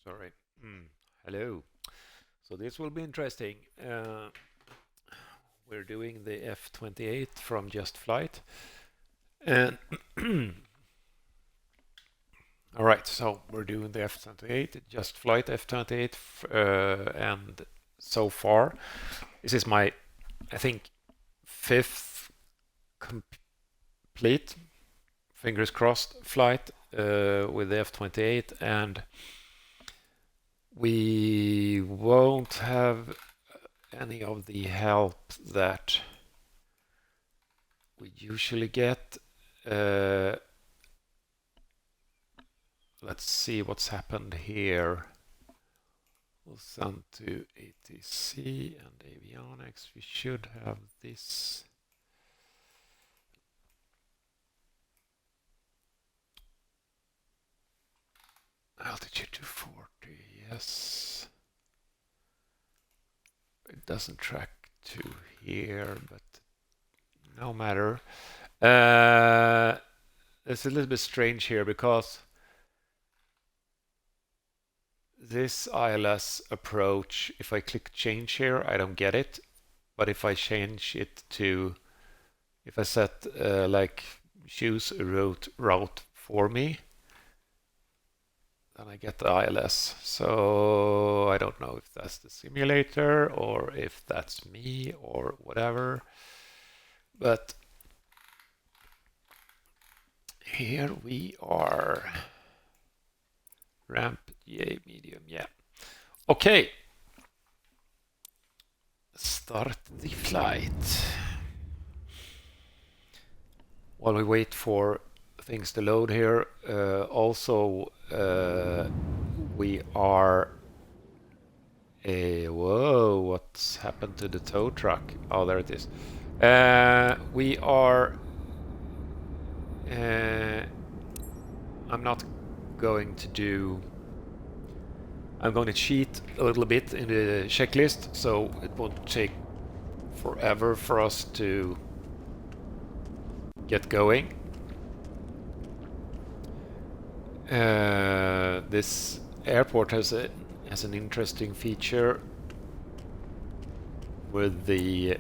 Sorry. Hello. So this will be interesting. We're doing the F-28 from Just Flight. And all right, so we're doing the F-28, Just Flight F-28, and so far, this is my, I think, fifth complete, fingers crossed, flight with the F-28, and we won't have any of the help that we usually get. Let's see what's happened here. We'll send to ATC and avionics. We should have this. Altitude 240, yes. It doesn't track to here, but no matter. It's a little bit strange here because this ILS approach, if I click change here, I don't get it. But if I change it to, if I set like choose a route for me, then I get the ILS. So I don't know if that's the simulator or if that's me or whatever. But here we are. Ramp, yay, medium, yeah. Okay. Start the flight. While we wait for things to load here, also we are whoa, what's happened to the tow truck? Oh, there it is. We are I'm not going to do, I'm going to cheat a little bit in the checklist, so it won't take forever for us to get going. This airport has an interesting feature with the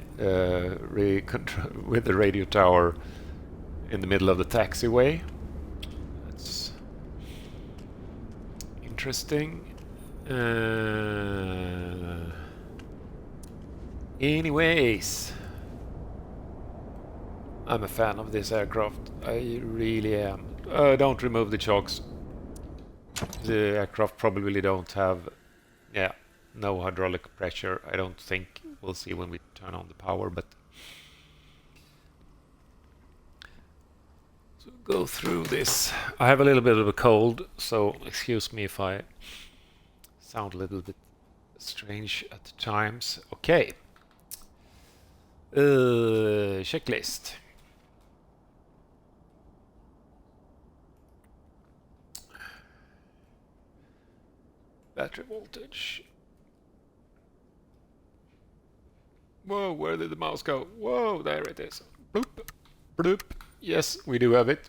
with the radio tower in the middle of the taxiway. That's interesting. Anyways, I'm a fan of this aircraft. I really am. Don't remove the chocks. The aircraft probably don't have, no hydraulic pressure. I don't think. We'll see when we turn on the power, but so go through this. I have a little bit of a cold, so excuse me if I sound a little bit strange at times. Okay. Checklist. Battery voltage. Whoa, where did the mouse go? Whoa, there it is. Bloop, bloop. Yes, we do have it.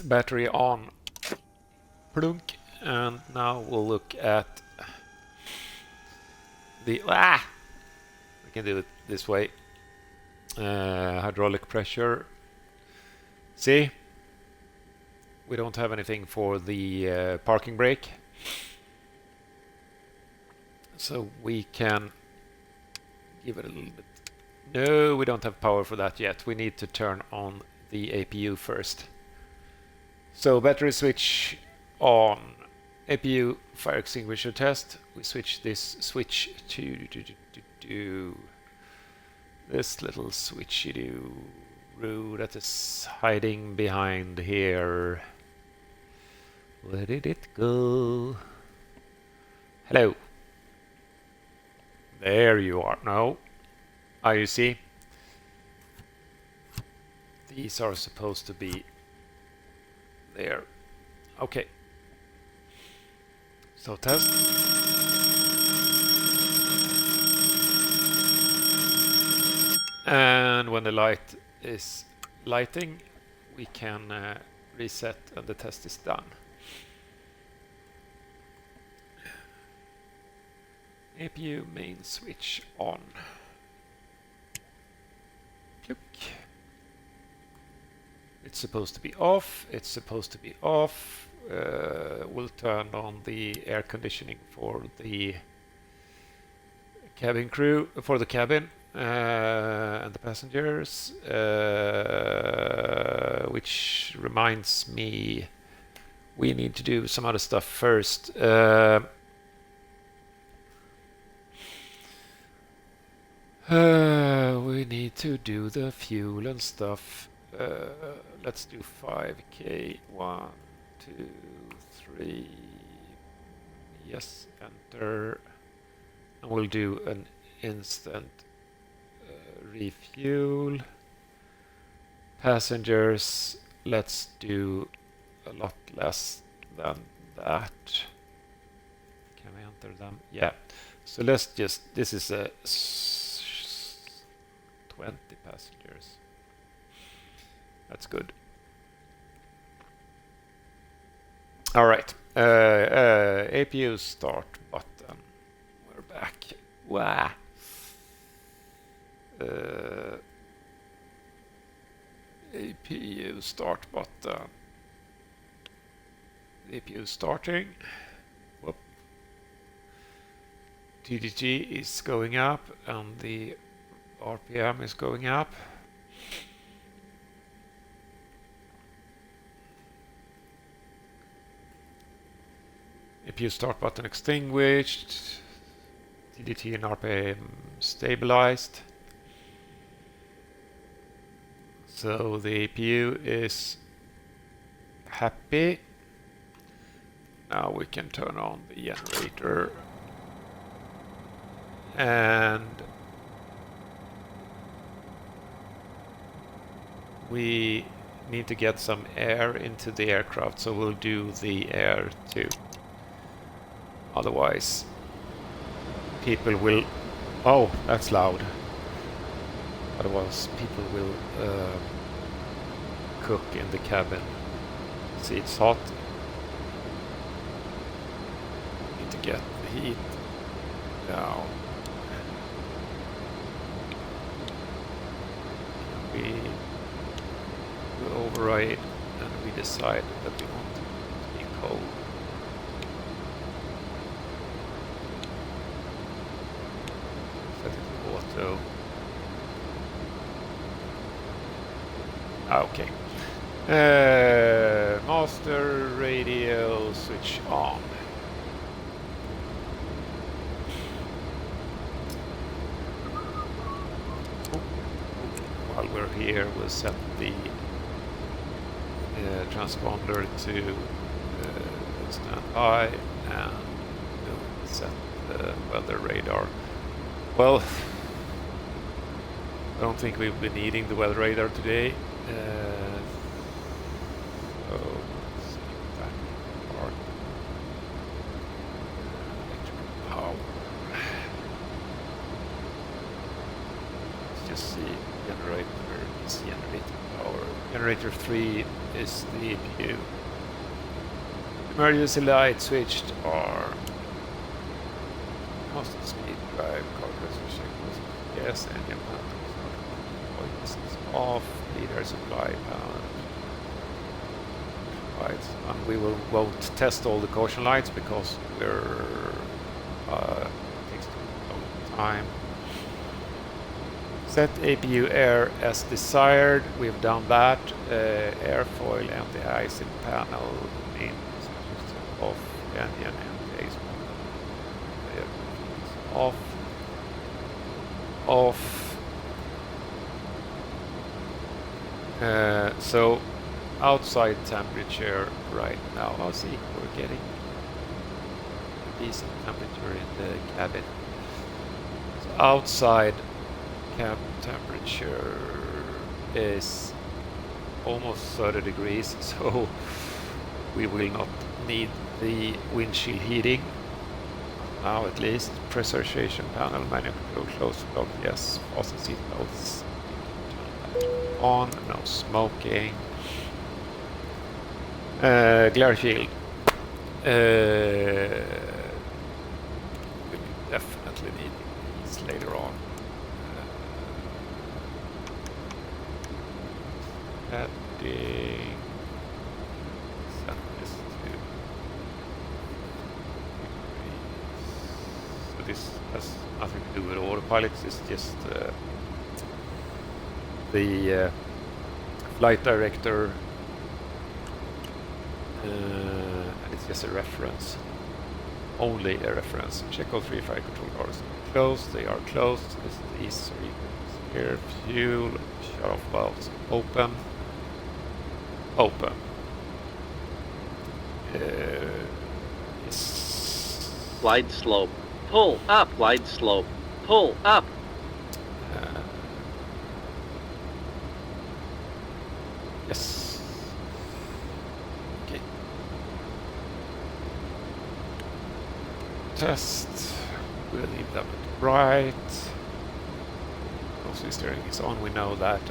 Battery on. Plunk. And now we'll look at the... We can do it this way. Hydraulic pressure. See? We don't have anything for the parking brake. So we can give it a little bit. No, we don't have power for that yet. We need to turn on the APU first. So battery switch on. APU fire extinguisher test. We switch this switch to this little switchy-doo that is hiding behind here. Where did it go? Hello. There you are. No. You see? These are supposed to be there. Okay. So test. And when the light is lighting, we can reset and the test is done. APU main switch on. Look. It's supposed to be off. It's supposed to be off. We'll turn on the air conditioning for the cabin crew, for the cabin and the passengers. Which reminds me, we need to do some other stuff first. We need to do the fuel and stuff. Let's do 5k. 1, 2, 3. Yes, enter. And we'll do an instant refuel. Passengers, let's do a lot less than that. Can we enter them? Yeah. So let's just, this is a 20 passengers. That's good. All right. APU start button. We're back. Wow. APU start button. The APU starting. Whoop. TDG is going up and the RPM is going up. APU start button extinguished. TDT and RPM stabilized. So the APU is happy. Now we can turn on the generator. And we need to get some air into the aircraft, so we'll do the air too. Otherwise, people will... Oh, that's loud. Otherwise, people will cook in the cabin. See, it's hot. Need to get the heat down. We override and we decide that we want it to be cold. Set it to auto. Okay. Master radio switch on. While we're here, we'll set the transponder to standby and we'll set the weather radar. Well, I don't think we've been needing the weather radar today. So let's see that part. Electrical power. Let's just see. Generator is generating power. Generator 3 is the APU. Emergency light switched are constant speed drive, cargo switching, gas engine panels is off, leader supply panel. Right, and we won't test all the caution lights because we're takes too long time. Set APU air as desired. We've done that. Airfoil and the icing panel in off. Engine and base off. Off. So outside temperature right now. I'll see. We're getting a decent temperature in the cabin. So outside cabin temperature is almost 30 degrees, so we will not need the windshield heating now, at least. Pressurization panel, manual control, close lock, yes. Fasten seat belts on, no smoking. Glare shield. We definitely likely need these later on. Adding set this to degrees. So this has nothing to do with autopilot, it's just the flight director, and it's just a reference, only a reference. Check all 3 fire control bars closed, they are closed. This is the east, so you can here, fuel, shut off valves, open. Open. Yes. Glide slope. Pull up. Glide slope. Pull up. Yes. Okay. Test. We'll leave them at right. Also, steering is on. We know that.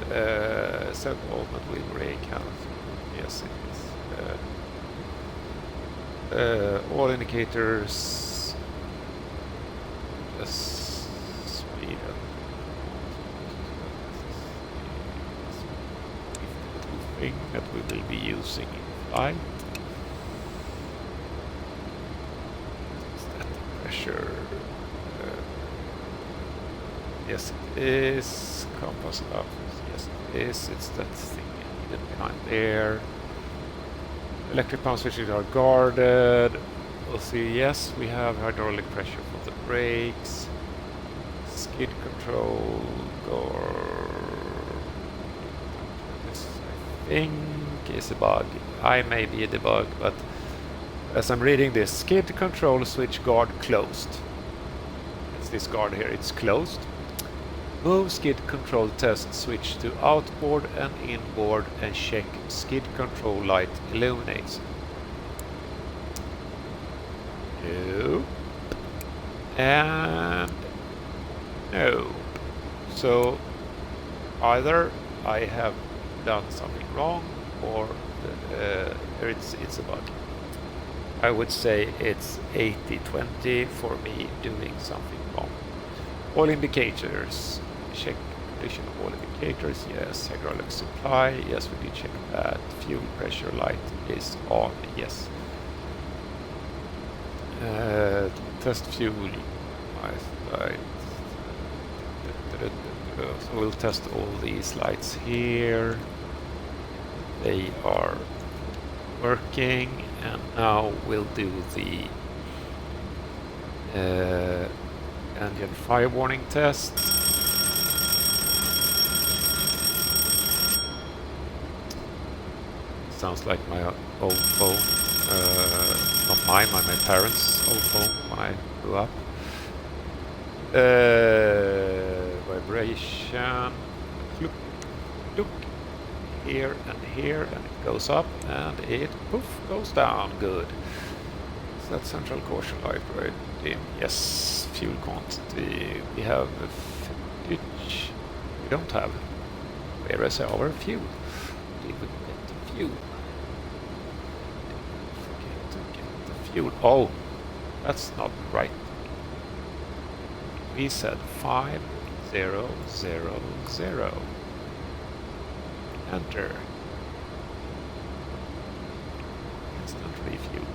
Set movement with brake hands. Yes, it is. All indicators. Yes, speed. Thing that we will be using in flight. Is that the pressure? Yes, it is. Compass up. Yes, it is. It's that thing hidden behind there. Electric power switches are guarded. We'll see. Yes, we have hydraulic pressure for the brakes. Skid control. This, I think, is a bug. I may be a debug, but as I'm reading this, skid control switch guard closed. It's this guard here. It's closed. Move skid control test switch to outboard and inboard and check skid control light illuminates. No. And no. So either I have done something wrong or it's a bug. I would say it's 80-20 for me doing something wrong. All indicators. Check condition of all indicators. Yes. Hydraulic supply. Yes, we did check that. Fuel pressure light is on. Yes. Test fuel. Light. So we'll test all these lights here. They are working, and now we'll do the engine fire warning test. Sounds like my old phone, not mine, my parents' old phone when I grew up. Vibration, look, look, here, and it goes up, and it poof goes down. Good. Is that central caution light right in? Yes. Fuel quantity. We have footage. We don't have. Where is our fuel? Did we get the fuel? Forget to get the fuel. Oh, that's not right. We said 5000. Enter. Instant refuel.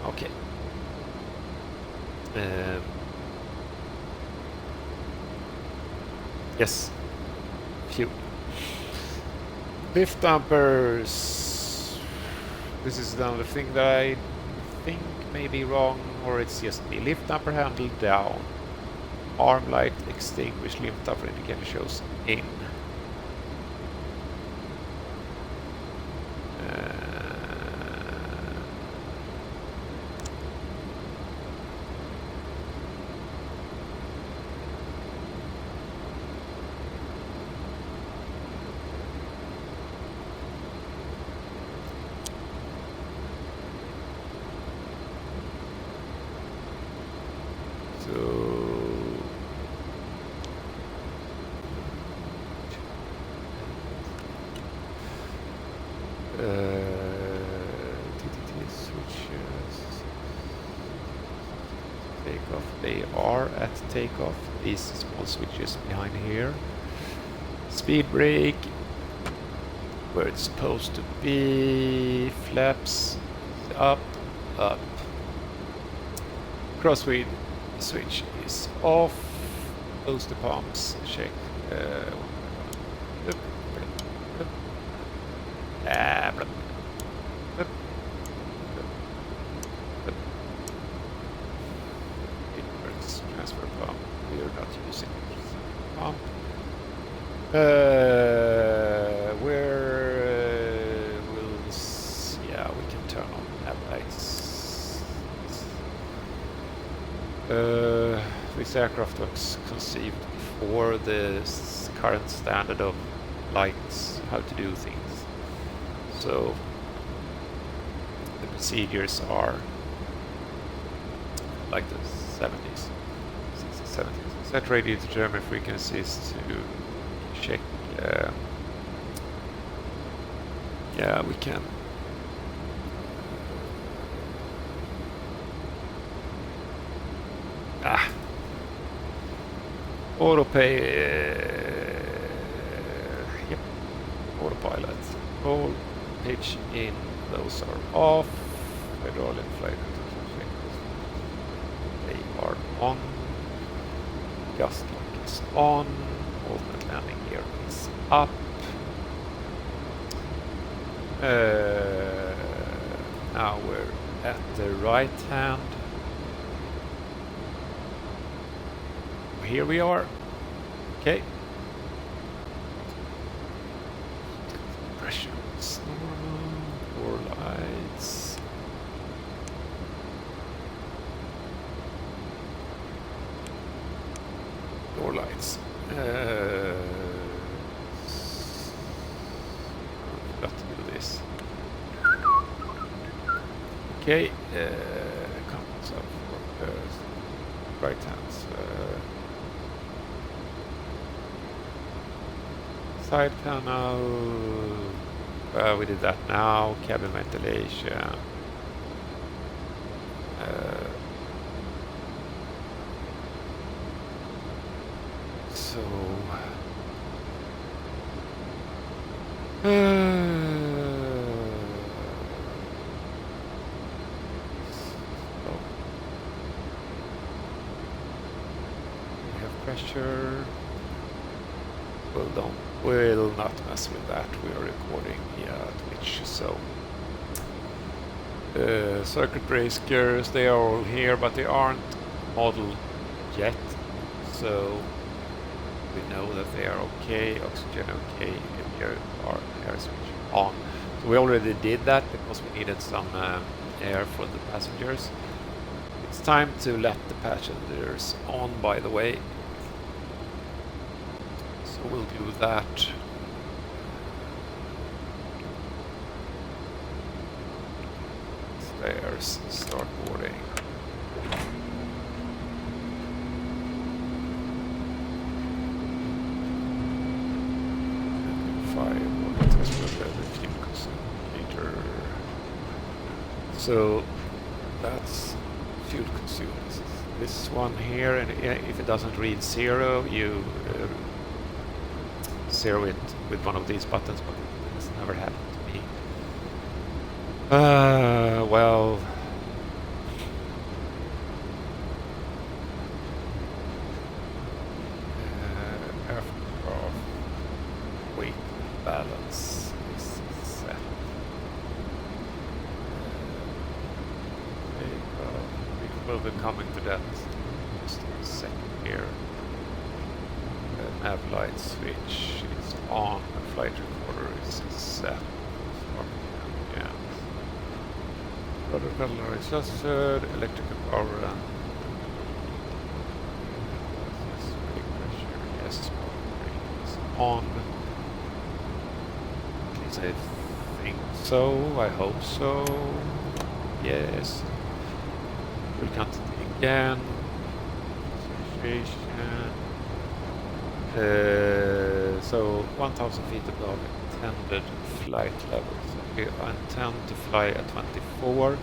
Okay. Yes. Fuel. Lift dampers. This is another thing that I think may be wrong, or it's just me. Lift damper handle down. Arm light extinguished. Lift damper indicator shows in. Takeoff. They are at takeoff. These small switches behind here. Speed brake. Where it's supposed to be. Flaps. Up. Up. Crosswind switch is off. Close the pumps. Check. Transfer pump. We are not using pump. Yeah, we can turn on nav lights. This aircraft was conceived before the current standard of lights, how to do things. So the procedures are like the 70s, 60s, 70s. Set radio to German frequencies to check. Yeah, we can. Auto pay. Yep. Autopilot. All pitch in. Those are off. Hydraulic flight. They are on. Gust lock is on. Ultimate landing gear is up. Now we're at the right hand. Here we are. Okay. Pressure is normal. 4 lights. Door lights. Got to do this. Okay. Comes up for right hands. Side panel. We did that now. Cabin ventilation. So we have pressure. We'll not mess with that. We are recording Twitch, so circuit breakers, they are all here, but they aren't modeled yet, so we know that they are okay. Oxygen okay, and here are air switch on. So we already did that because we needed some air for the passengers. It's time to let the passengers on, by the way. So we'll do that. Stairs, start boarding. So that's fuel consumed. This one here, and if it doesn't read 0, you zero it with one of these buttons, but it has never happened to me. Well, aircraft weight balance is set. We'll be coming to that just in a second here. Nav light switch is on, the flight recorder is set. Yeah. Rudder pedal are adjusted, electrical power and pressure, yes, power is on. At least I think so, I hope so. Yes. We'll continue again. So 1,000 feet above intended flight level. So we intend to fly at 24. So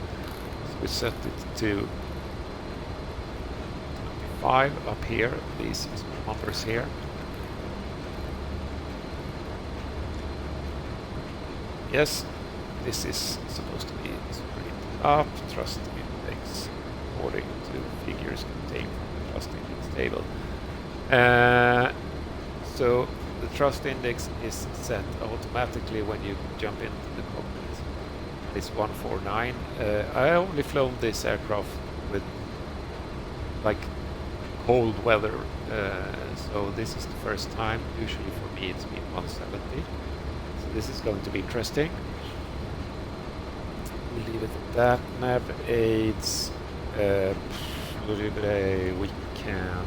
we set it to 5 up here, these numbers here. Yes, this is supposed to be split up, thrust index according to figures contained from the thrust index table. So the thrust index is set automatically when you jump into the cockpit. It's 149. I only flown this aircraft with like cold weather, so this is the first time. Usually for me it's been 170. So this is going to be interesting. We'll leave it at that. Nav aids. We can.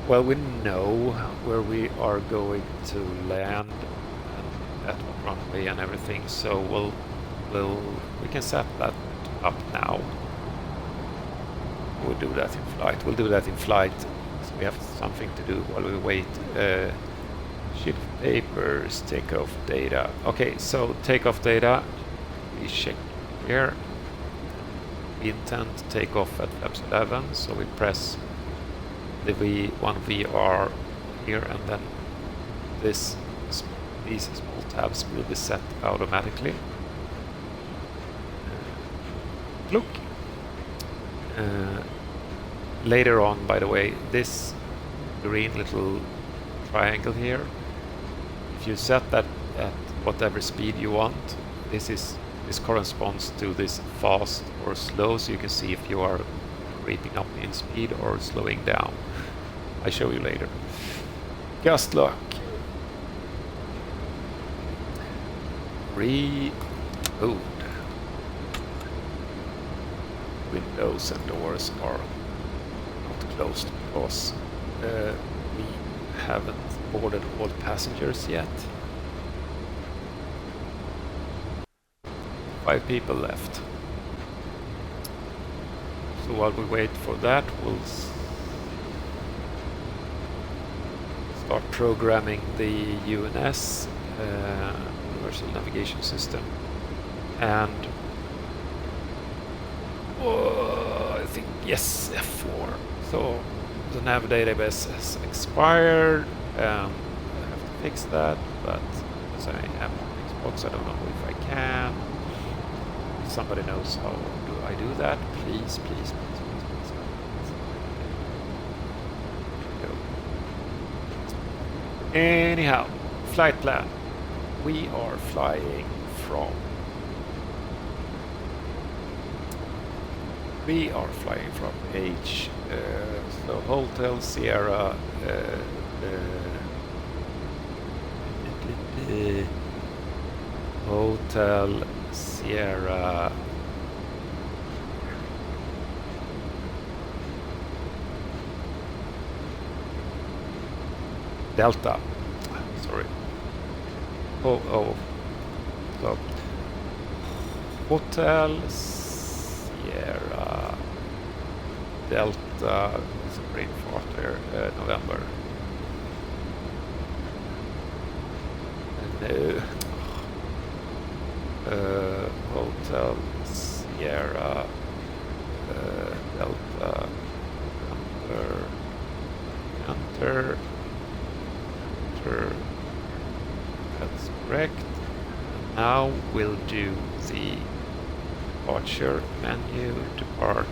Well, we know where we are going to land and at what runway and everything, so we can set that up now. We'll do that in flight. We'll do that in flight, so we have something to do while we wait. Ship papers, takeoff data. Okay, so takeoff data. We check here. We intend to take off at flaps 11, so we press the V1 VR here, and then these small tabs will be set automatically. Look. Later on, by the way, this green little triangle here, if you set that at whatever speed you want, this corresponds to this fast or slow, so you can see if you are creeping up in speed or slowing down. I show you later. Gust lock. Reboot. Windows and doors are not closed because we haven't boarded all passengers yet. 5 people left. So while we wait for that, we'll start programming the UNS, Universal Navigation System, and I think, yes, F4. So the nav database has expired, and I have to fix that, but as I am on Xbox, I don't know if I can. If somebody knows how do I do that, please. Anyhow, flight plan. We are flying from H, so Hotel Sierra, Hotel Sierra Delta. Sorry. So Hotel Sierra Delta is a brain fart there. November. No. Hotel Sierra Delta. Enter. That's correct. Now we'll do the departure menu, depart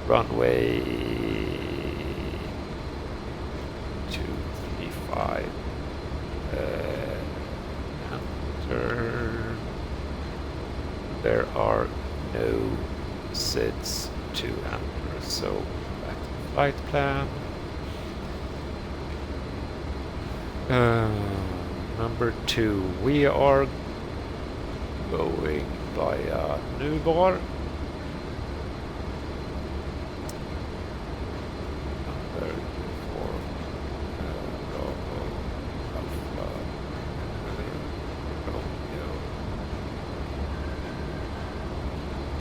runway 235. Enter. There are no SIDs to enter, so back to the flight plan. Number 2, we are going via Nubar. Number 4, Bravo, Alpha, Romeo.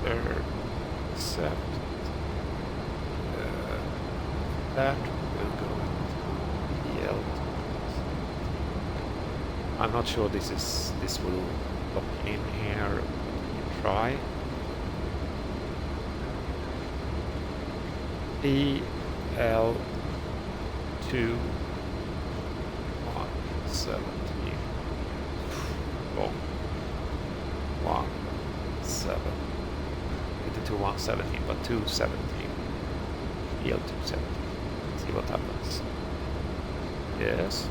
Third, accept. That will go into EL. I'm not sure this will lock in here. Try. EL2 117 long 17 to 117 but 217 EL217. See what happens. Yes,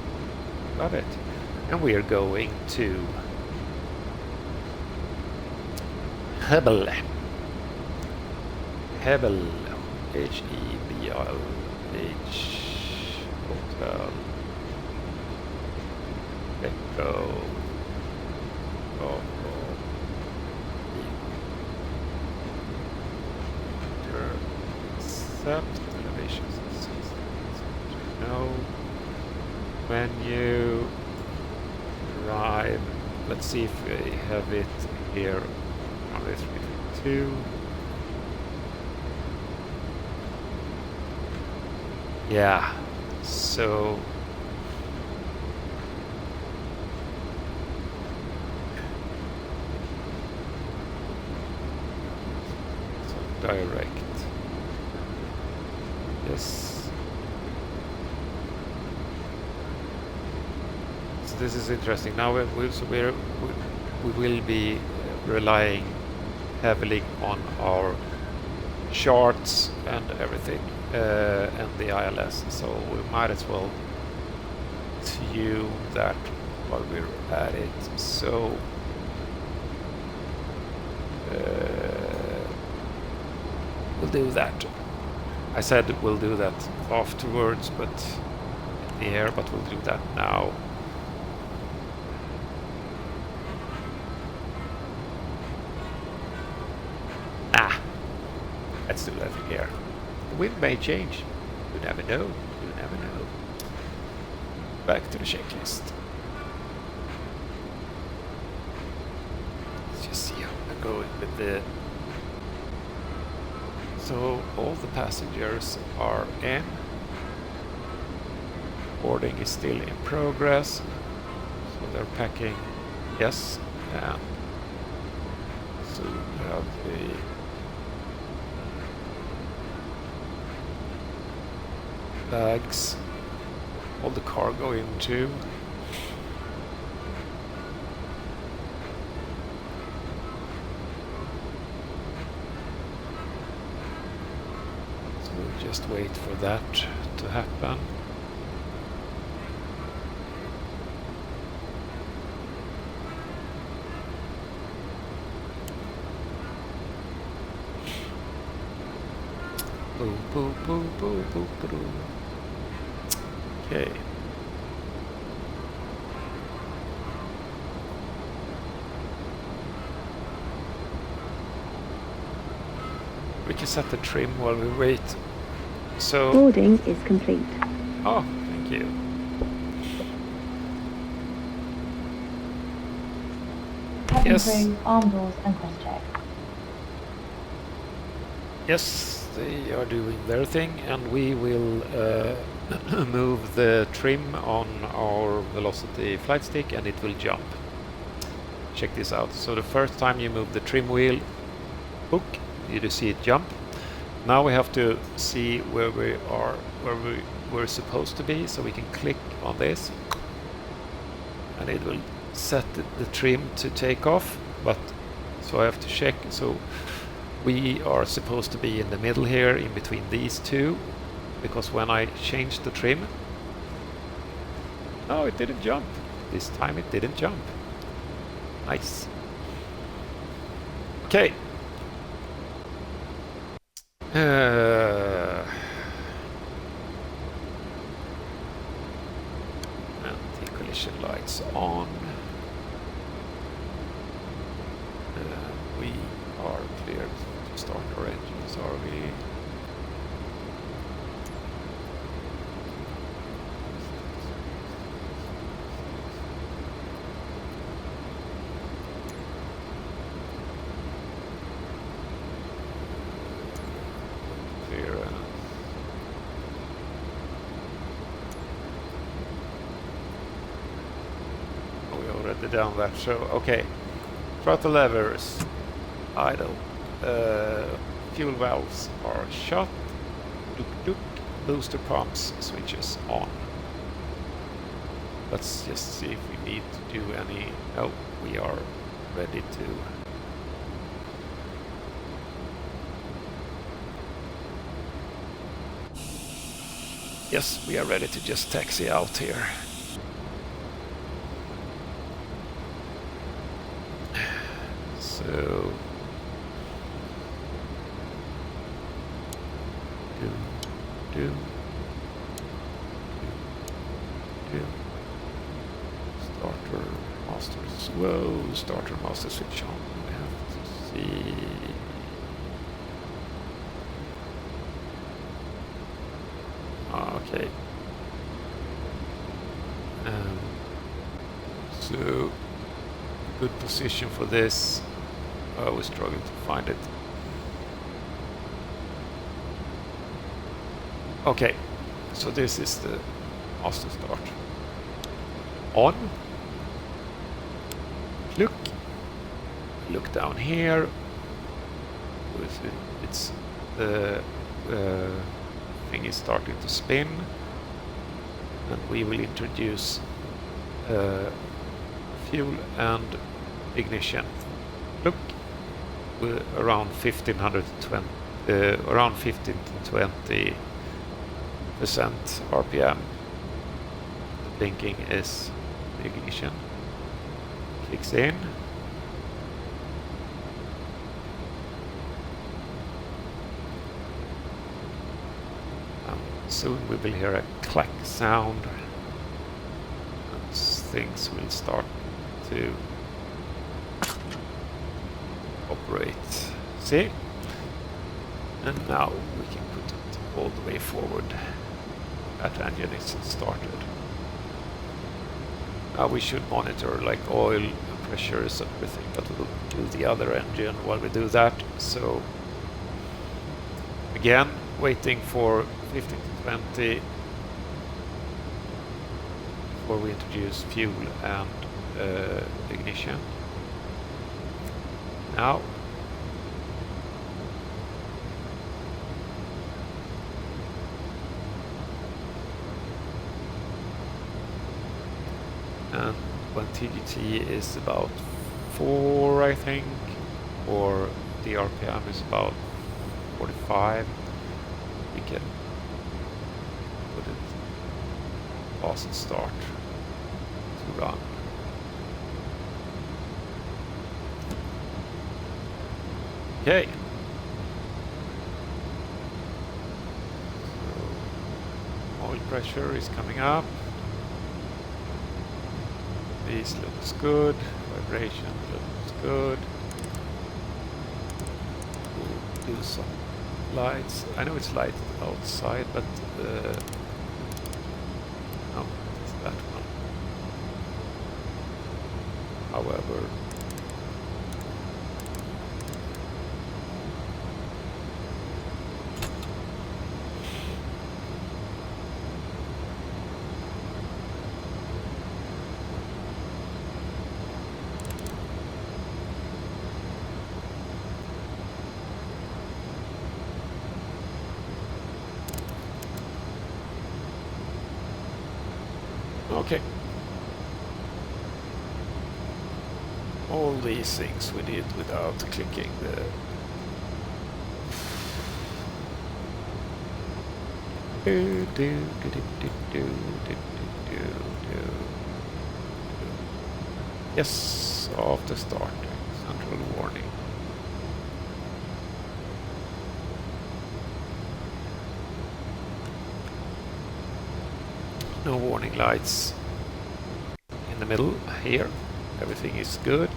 got it. And we are going to Hebel. Hebel. Hebelh. Hotel. Echo. Intercept. Elevation. No. When you arrive, let's see if we have it here. 332. Yeah, so direct. Yes. So this is interesting. Now we will be relying heavily on our charts and everything and the ILS, so we might as well tune that while we're at it. So we'll do that. I said we'll do that afterwards, but in the air, but we'll do that now. Let's do that here. The wind may change. You never know. You never know. Back to the checklist. Let's just see how we're going with the... So all the passengers are in. Boarding is still in progress. So they're packing. Yes. And so we have the... bags, all the cargo into. So we'll just wait for that to happen. Boom, boom, boom, boom, boom, boom. Okay. We can set the trim while we wait. So boarding is complete. Oh, thank you. Cabin Yes. crew, arm doors and cross check. Yes, they are doing their thing, and we will move the trim on our velocity flight stick and it will jump. Check this out. So the first time you move the trim wheel hook, you do see it jump. Now we have to see where we are, where we were supposed to be, so we can click on this and it will set the trim to take off. But so I have to check. So we are supposed to be in the middle here, in between these two, because when I changed the trim, no, it didn't jump. This time it didn't jump. Nice. Okay. Anti-collision lights on. We are cleared to start our engines, are we? Clearance. Oh, we already done that, so okay. Throttle levers idle. Fuel valves are shut. Duk, duk. Booster pumps switches on. Let's just see if we need to do any... Oh, we are ready to. Yes, we are ready to just taxi out here. So... Do. Starter masters. Whoa, starter master switch on. We have to see. Okay. So good position for this. I was struggling to find it. Okay, so this is the master start. On. Look down here. It's the thing is starting to spin, and we will introduce fuel and ignition. Look, around 1520, around 15 to 20% RPM. The blinking is the ignition. Kicks in. Soon we will hear a clack sound, and things will start to operate. See? And now we can put it all the way forward. That engine is started. Now we should monitor like oil and pressures and everything, but we'll do the other engine while we do that. So again, waiting for 15 to 20 before we introduce fuel and ignition. Now and when TGT is about 4, I think, or the RPM is about 45, we can put it fast start to run. Okay. So oil pressure is coming up. This looks good. Vibration looks good. We'll do some lights. I know it's light outside, but no, it's that one. However, okay. All these things we did without clicking the Yes, after starting. Central warning. No warning lights in the middle here. Everything is good.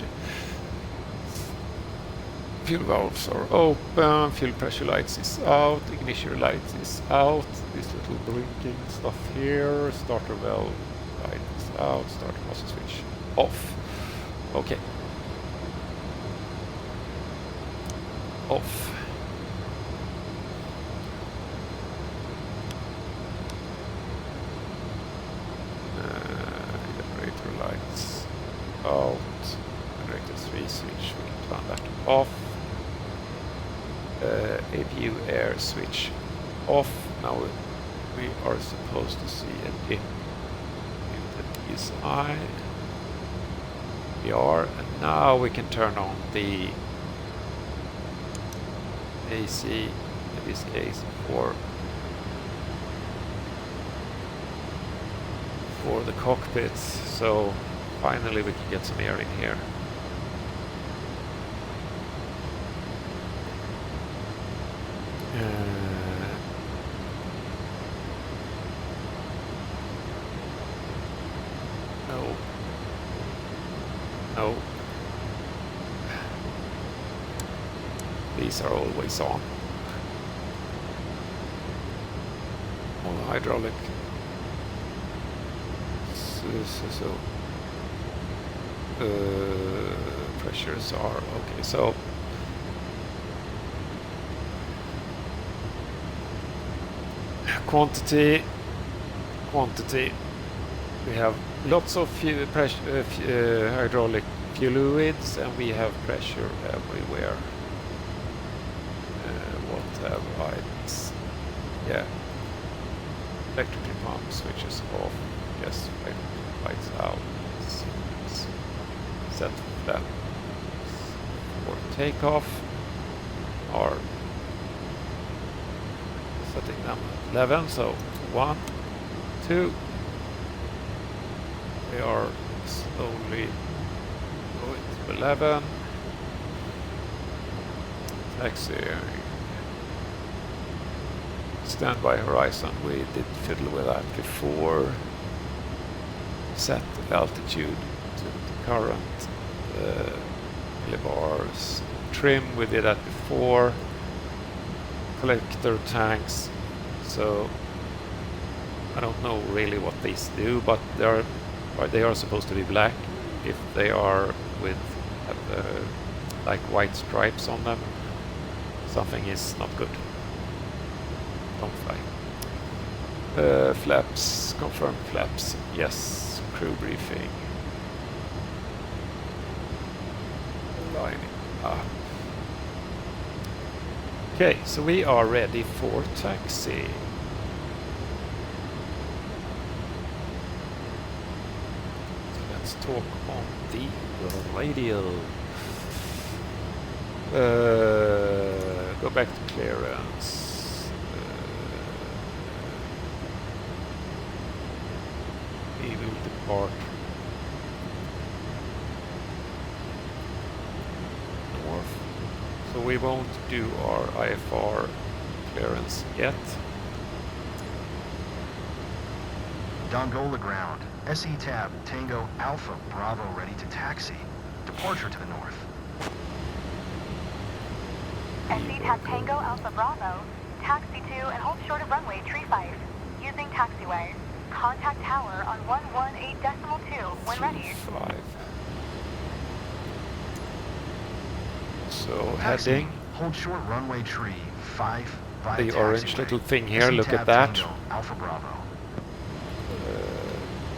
Fuel valves are open, fuel pressure lights is out, ignition lights is out, this little blinking stuff here, starter valve light is out, starter master switch off. Okay. Off. Generator lights out, generator 3 switch, we can turn that off. APU air switch off. Now we are supposed to see a dip in the PSI. We are, and now we can turn on the AC, in this case for the cockpits. So finally we can get some air in here. No. No. These are always on. All hydraulic. Pressures are okay. So quantity. We have lots of hydraulic fluids, and we have pressure everywhere. What have I? Yeah. Electrical pump switches off. Yes, lights out. Set flaps for takeoff. Are setting them at 11. So 1, 2. They are slowly going to 11. Taxiing. Standby horizon, we did fiddle with that before. Set the altitude to the current millibars. Trim, we did that before. Collector tanks, so I don't know really what these do, but they are supposed to be black. If they are with like white stripes on them, something is not good. Don't fly. Flaps, confirm flaps. Yes, crew briefing. Lining up. Okay, so we are ready for taxi. So let's talk on the radio. Go back to clearance. We will depart north. So we won't do our IFR clearance yet. Dongola ground. SE tab Tango Alpha Bravo ready to taxi. Departure to the north. SE tab Tango Alpha Bravo. Taxi to and hold short of runway 35. Using taxiway. Contact tower on 118.2 when ready. 5. So Taxi. heading. Hold short runway tree 5 via The orange taxiway. little thing here, SE look tab at that. Tango Alpha Bravo.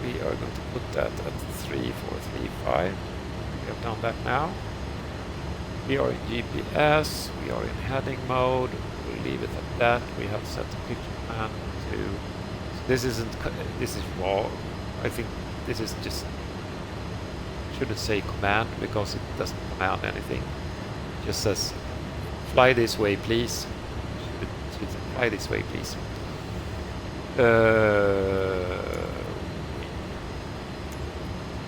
We are going to put that at 3435. We have done that now. We are in GPS, we are in heading mode, we'll leave it at that. We have set the pitch command to... This is raw. I think this is just... shouldn't say command because it doesn't command anything. It just says, fly this way please. Should fly this way please.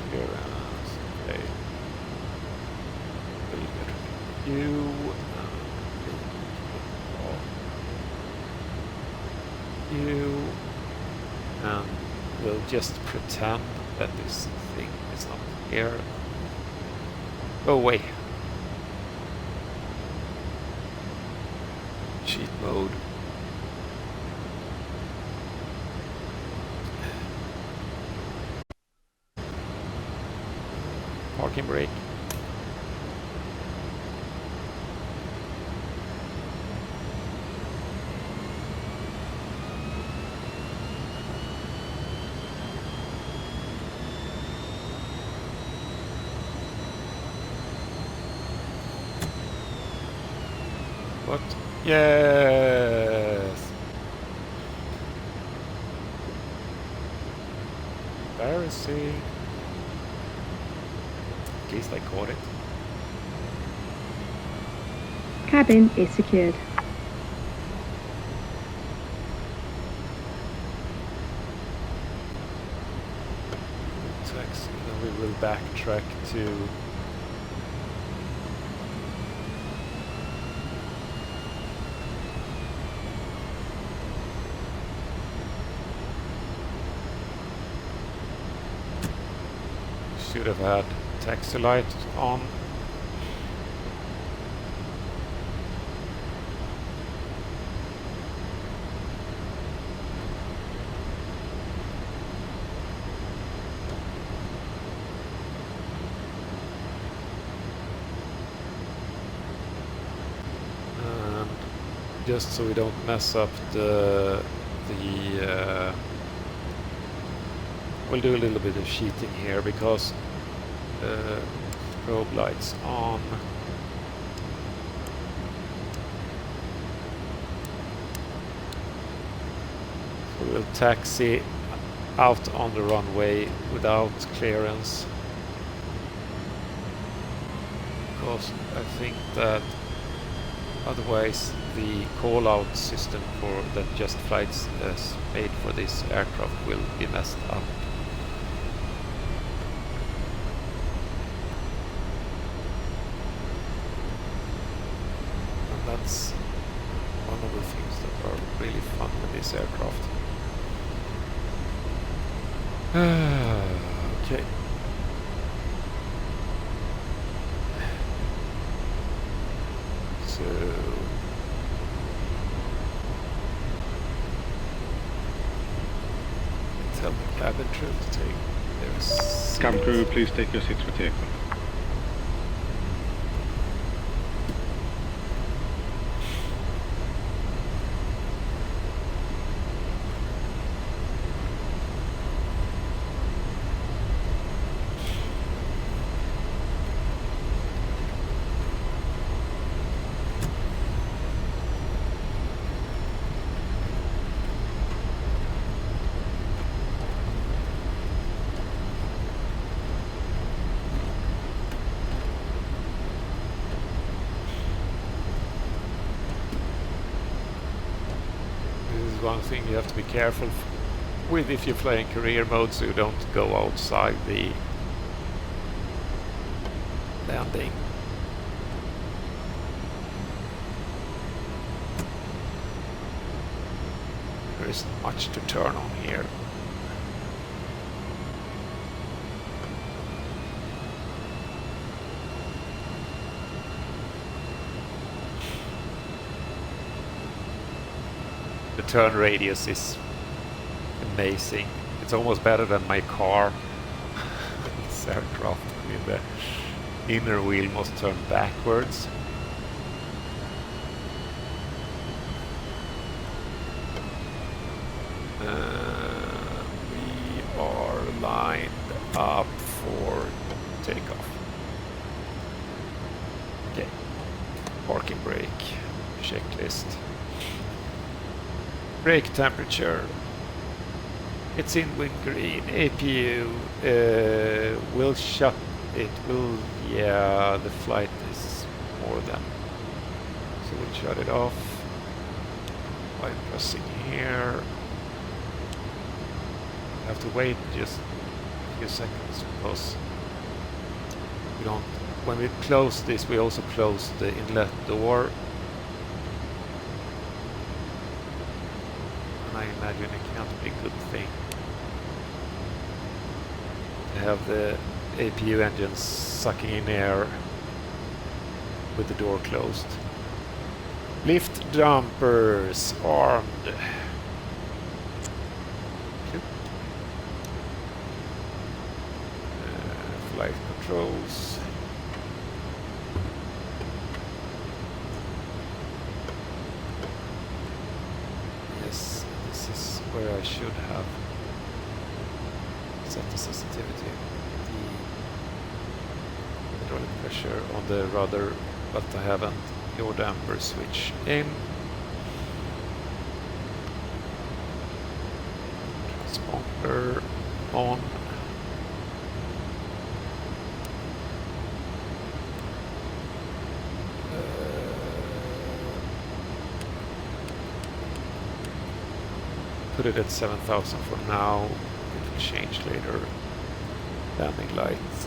Clearance, okay. You and we'll just pretend that this thing is not here. Go away. Cheat mode. Parking brake. What? Yes. missing. At least I caught it. Cabin is secured. Taxi, then we will backtrack to should have had taxi light on. And just so we don't mess up the we'll do a little bit of cheating here because strobe lights on. So we'll taxi out on the runway without clearance. Because I think that otherwise the call-out system for that just flights as made for this aircraft will be messed up. And that's one of the things that are really fun with this aircraft. Okay. So tell the cabin crew to take their seats. Cabin crew, please take your seats for takeoff. One thing you have to be careful with if you're flying career mode, so you don't go outside the landing. There isn't much to turn on here. The turn radius is amazing. It's almost better than my car. This aircraft, I mean, the inner wheel must turn backwards. We are lined up for takeoff. Okay, parking brake, checklist. Brake temperature. It's in wind green. APU will shut. It will. Yeah, the flight is more than. So we'll shut it off by pressing here. I have to wait just a few seconds because we don't. When we close this, we also close the inlet door. I imagine it can't be a good thing to have the APU engines sucking in air with the door closed. Lift dampers armed. Flight controls. Where I should have set the sensitivity, the hydraulic pressure on the rudder, but I haven't. Yaw damper switch in. Transponder on. put it at 7,000 for now. It will change later. Landing lights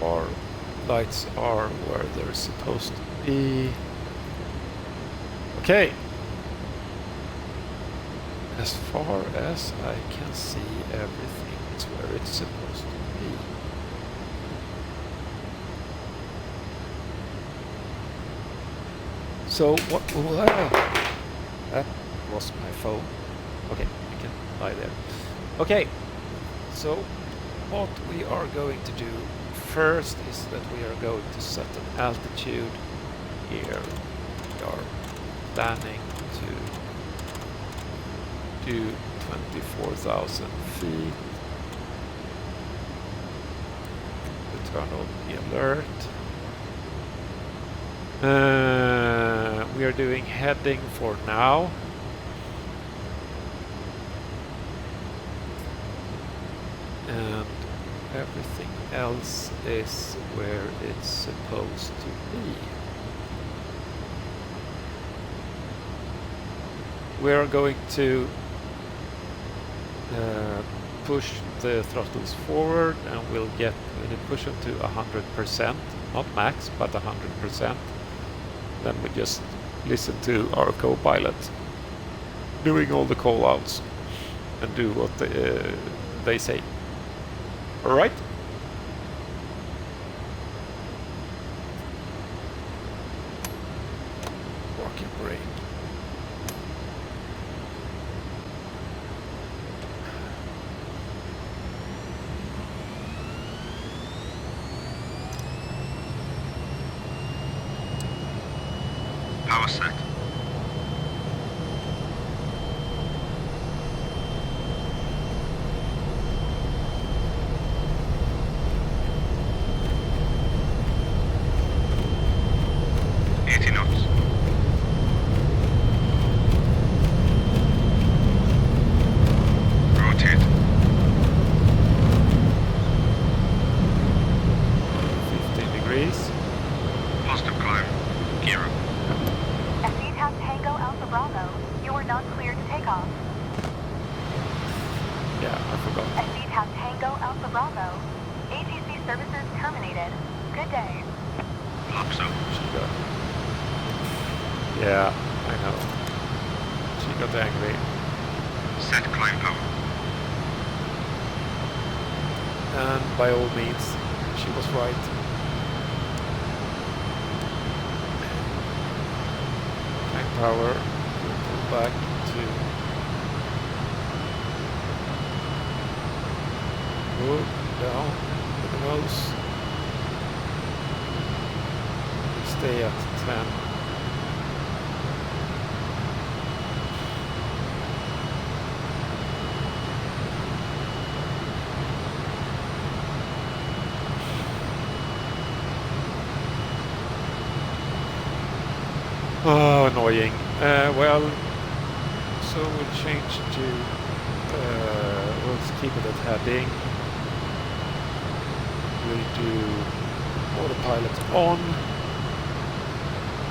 are where they're supposed to be. Okay. As far as I can see, everything is where it's supposed to be. So what? That was my phone. Okay, you can lie there. Okay, so what we are going to do first is that we are going to set an altitude here. We are planning to do 24,000 feet. We turn on the alert. We are doing heading for now. And everything else is where it's supposed to be. We are going to push the throttles forward, and we'll push them to 100%, not max, but 100%. Then we just listen to our co-pilot doing all the call-outs and do what they say. All right. Parking brake. Power set. Yeah, I know. She got angry. Set climb power. And by all means, she was right. Climb power. We'll pull back to... Move down with the nose. Stay at 10. Oh, annoying. Well, so we'll change to, we'll keep it at heading. We'll do autopilot on.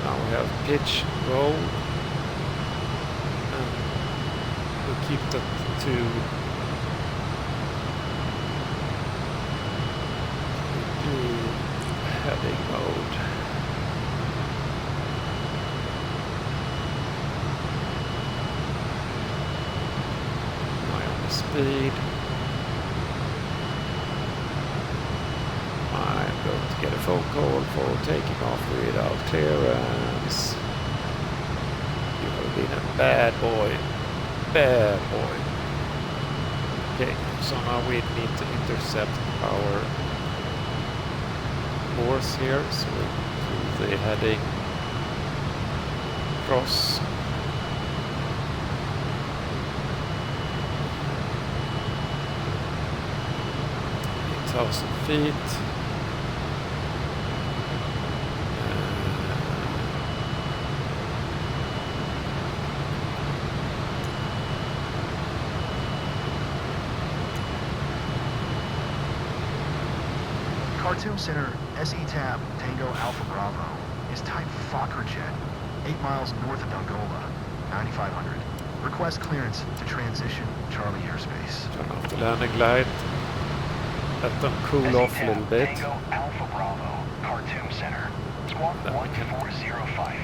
Now we have pitch, roll. And we'll keep that to, we'll do heading mode. Speed. I'm going to get a phone call for taking off without clearance. You have been a bad boy. Bad boy. Okay, so now we need to intercept our course here. So we'll do the heading cross. 1,000 feet. Cartoon Center SE Tab Tango Alpha Bravo is type Fokker jet, 8 miles north of Dongola, 9,500. Request clearance to transition Charlie airspace. Turn off the landing light. Let them cool off a little bit. Tango Alpha Bravo, Khartoum Center. Squawk Then we can 1405.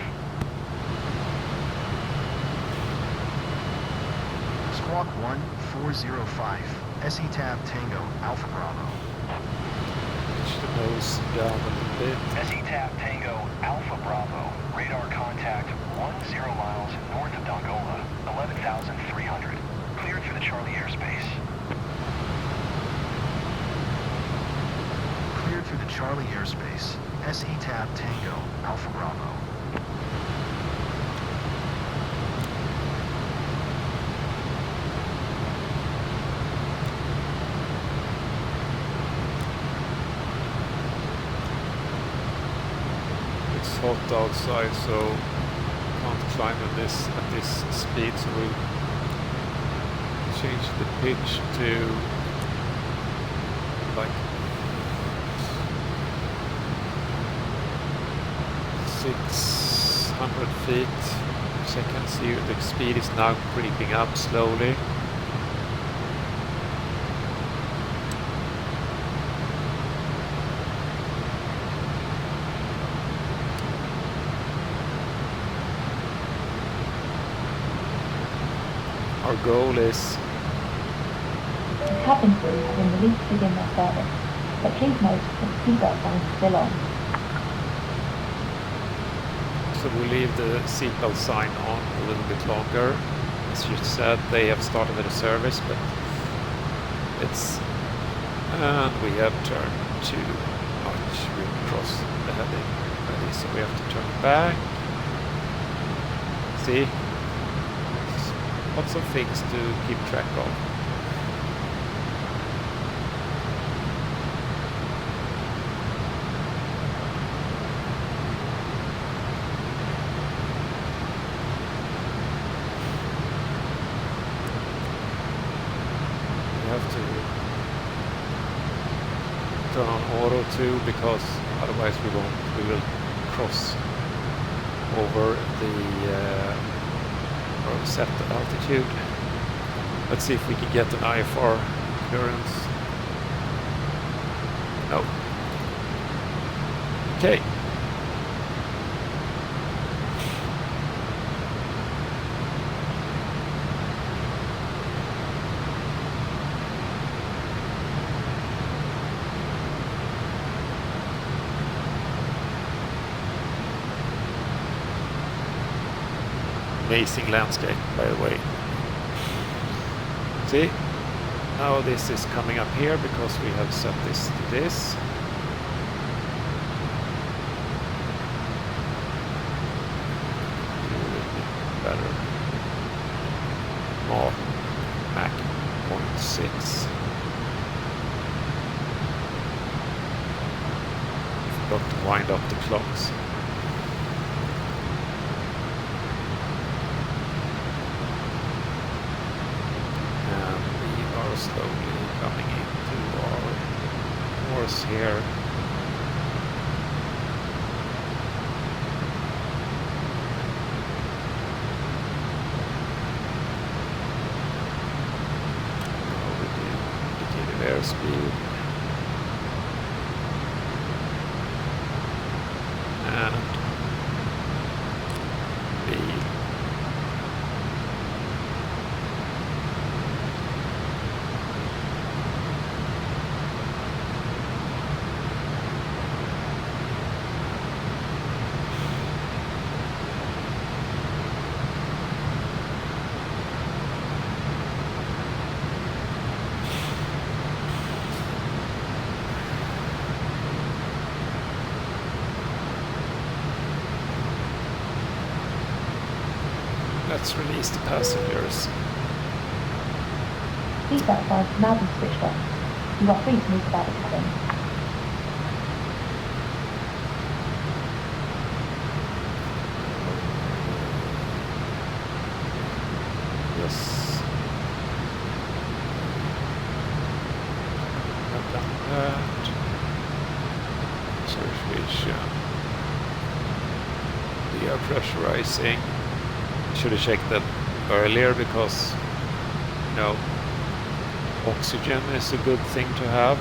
Squawk 1405. SE Tab Tango Alpha Bravo. pitch the nose down a little bit. SE Tab Tango Alpha Bravo. Radar contact 10 miles north of Dongola, 11,300. Cleared for the Charlie airspace. Cleared for the Charlie airspace. SE Tab Tango Alpha Bravo. It's hot outside, so can't climb at this speed, so we change the pitch to like 600 feet per second. See, the speed is now creeping up slowly. Our goal is Cabin crew have been released to begin their service, but please note that the seatbelt sign is still on. so we leave the seatbelt sign on a little bit longer. As you said, they have started the service, but it's and we have turned too much. We crossed the heading already, so we have to turn back. See? Lots of things to keep track of. We have to turn on auto too, because otherwise we will cross over the set altitude. Let's see if we can get an IFR clearance. No. Okay. Amazing landscape, by the way. See? Now this is coming up here because we have set this to this. Do a little bit better. More Mach 0.6. Forgot to wind up the clocks. Slowly coming into our course here. Now we do indicated airspeed. And the let's release the passengers. Seatbelt signs have now been switched on. You are free to move about the cabin. Yes. I've done that. Certification. The air pressurizing. Should have checked that earlier because, you know, oxygen is a good thing to have.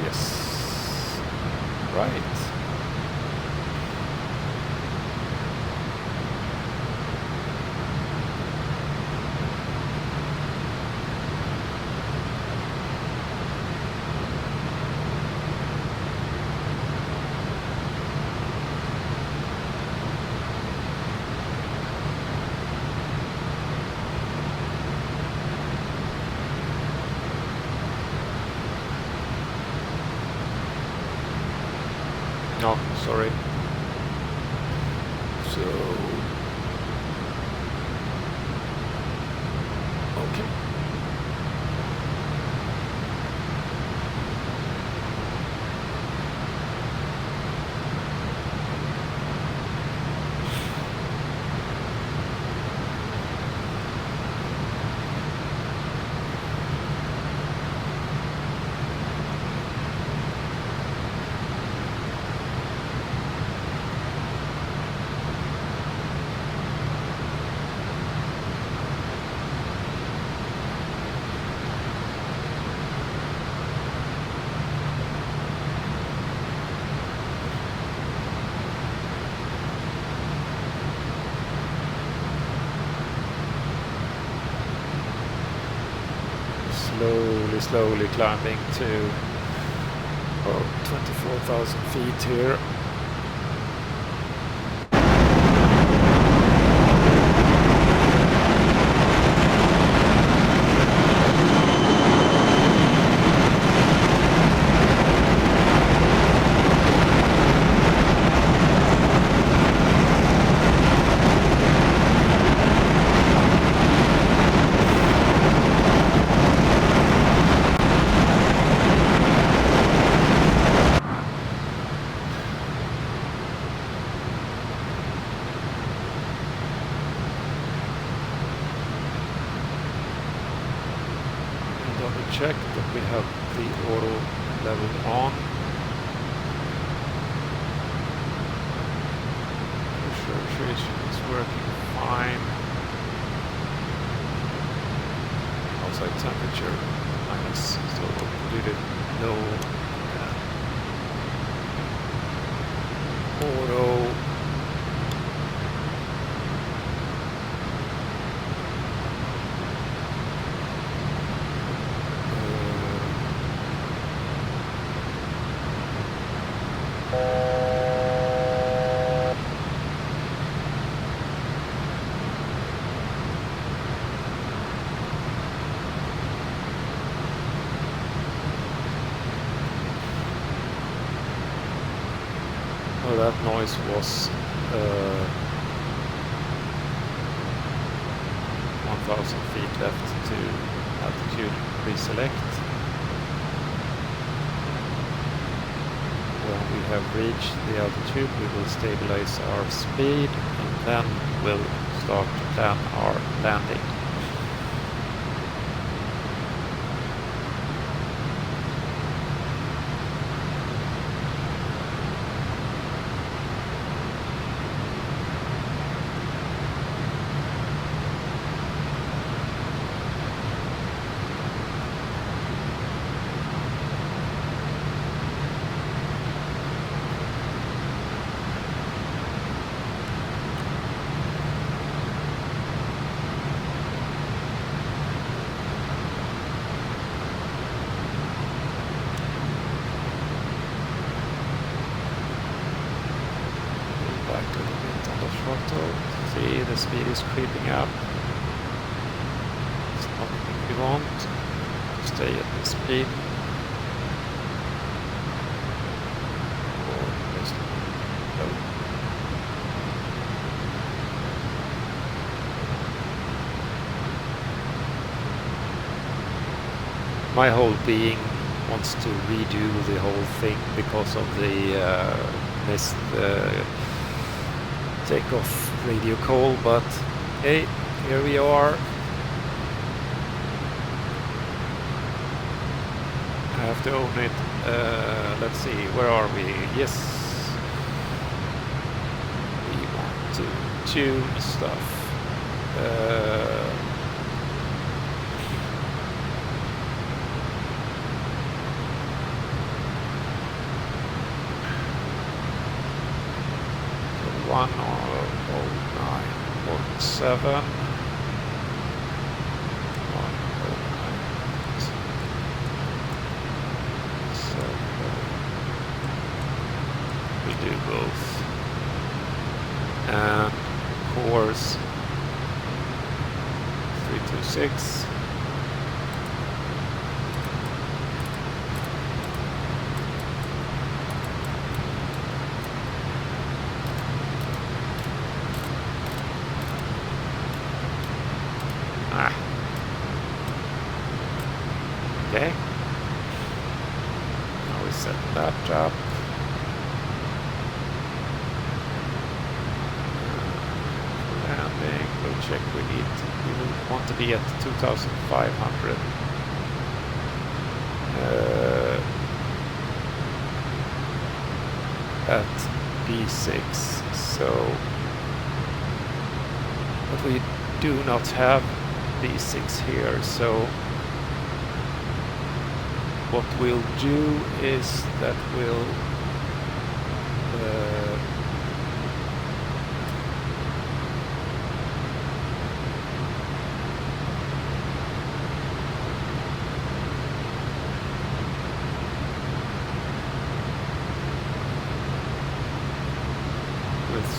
Yes, right. No, sorry. So, okay. Slowly climbing to 24,000 feet here. Check that we have the auto level on. Pressurization is working fine. Outside temperature minus, so we did no auto. Oh, that noise was 1,000 feet left to altitude reselect. When we have reached the altitude, we will stabilize our speed and then we'll start to plan our landing. See, the speed is creeping up. It's not what we want. Stay at this speed. Or just go. My whole being wants to redo the whole thing because of the missed takeoff radio call, but hey, here we are. I have to own it. Let's see, where are we? Yes, we want to tune stuff. So 109.7. 109.7. We do both. And course 326. Okay. Now we set that up. Landing. We'll check. We want to be at 2,500. At B6. So, but we do not have B6 here. So. What we'll do is that we'll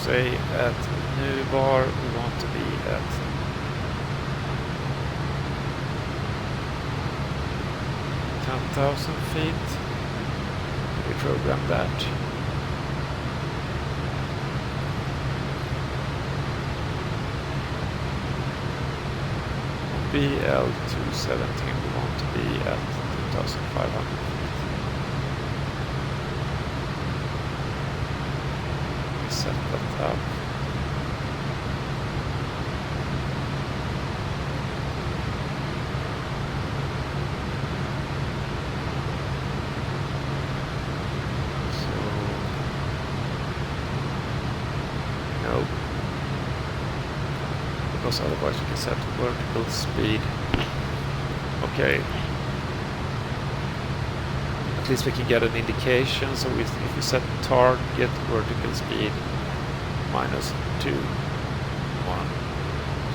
say at new bar we want to be at 10,000 feet. We program that. BL217 we want to be at 2,500 feet. We set that up. Otherwise you can set vertical speed. Okay. At least we can get an indication. So if we set target vertical speed -2, 1,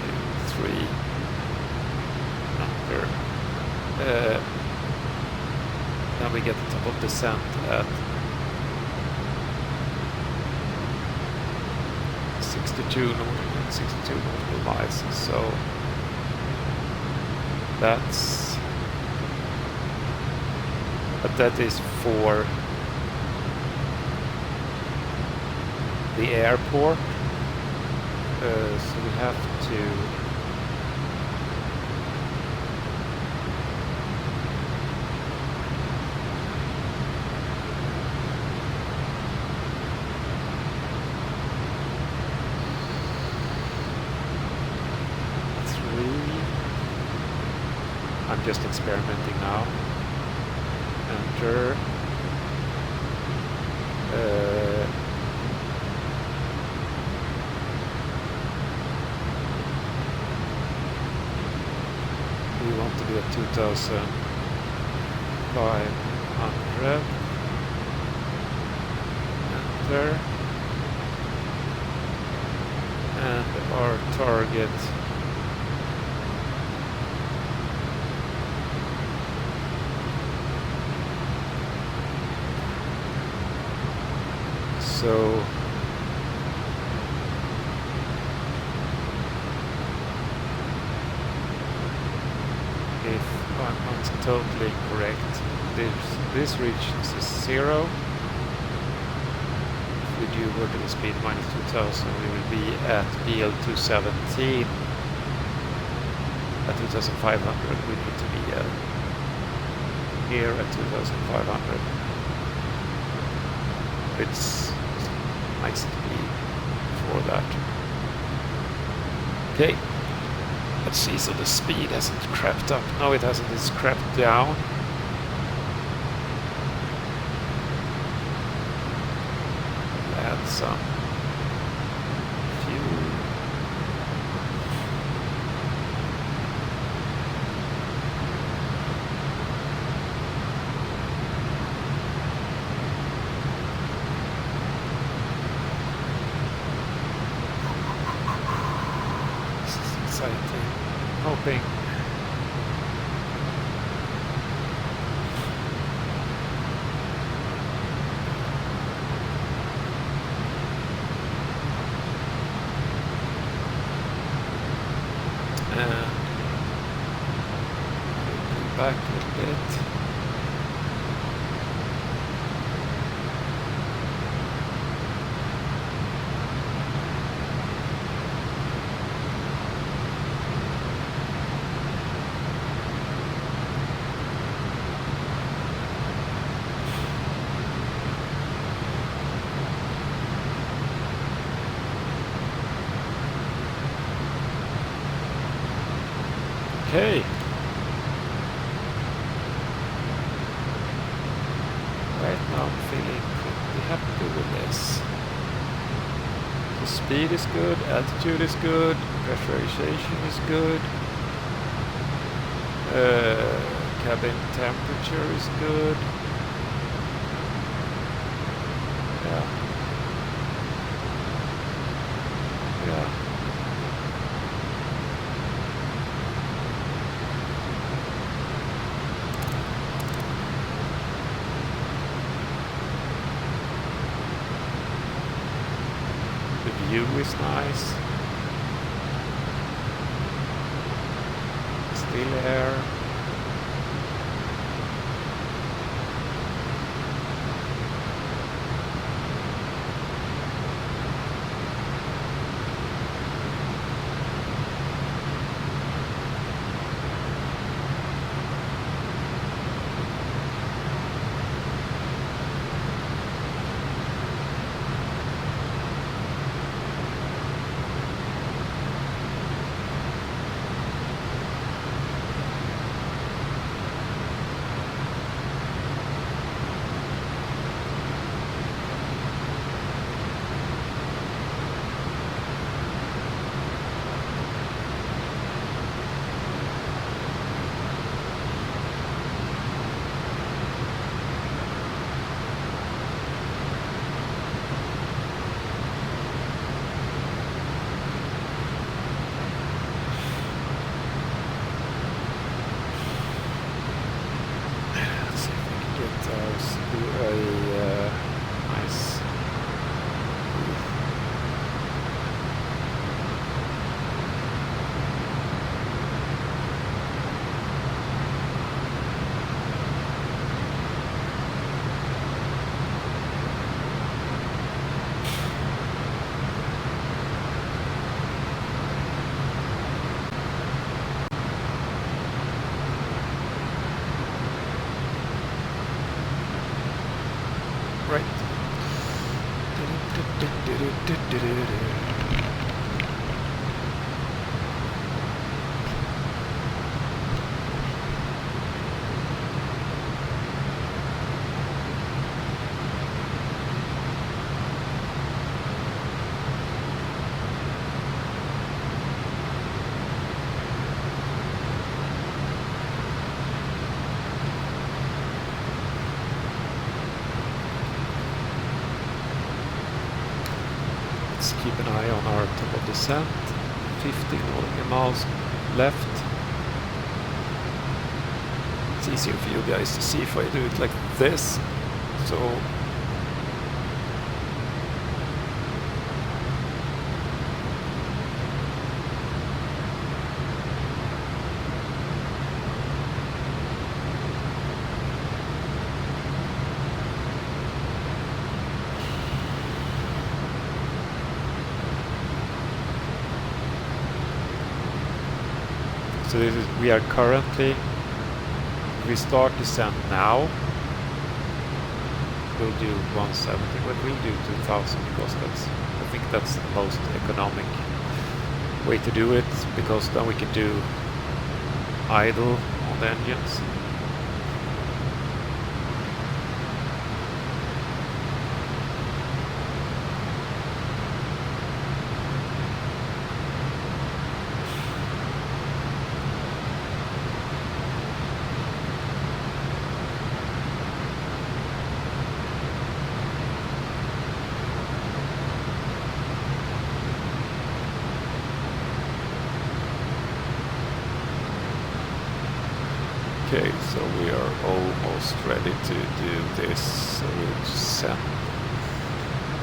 2, 3, enter. Then we get the top of descent at 62 nautical miles, so that's, but that is for the airport, so we have to just experimenting now. Enter. We want to be at 2,500. Enter. And our target so if I'm not totally correct, this reaches 0. If we do vertical speed -2,000, we will be at BL217 at 2,500. We need to be here at 2,500. It's nice to be for that. Okay, let's see. So the speed hasn't crept up. No, it hasn't. It's crept down. Add some fuel. exciting. Hoping. And back a little bit. Okay. Right now I'm feeling pretty happy with this. The speed is good, altitude is good, pressurization is good, cabin temperature is good. Yeah. Yeah. The view is nice. Still air. Nice. Right. Let's keep an eye on our top of descent. 50 nautical miles left. It's easier for you guys to see if I do it like this. So this is, we are currently, we start descent now, we'll do 170, but we'll do 2000 because I think that's the most economic way to do it, because then we can do idle on the engines. Okay, so we are almost ready to do this. So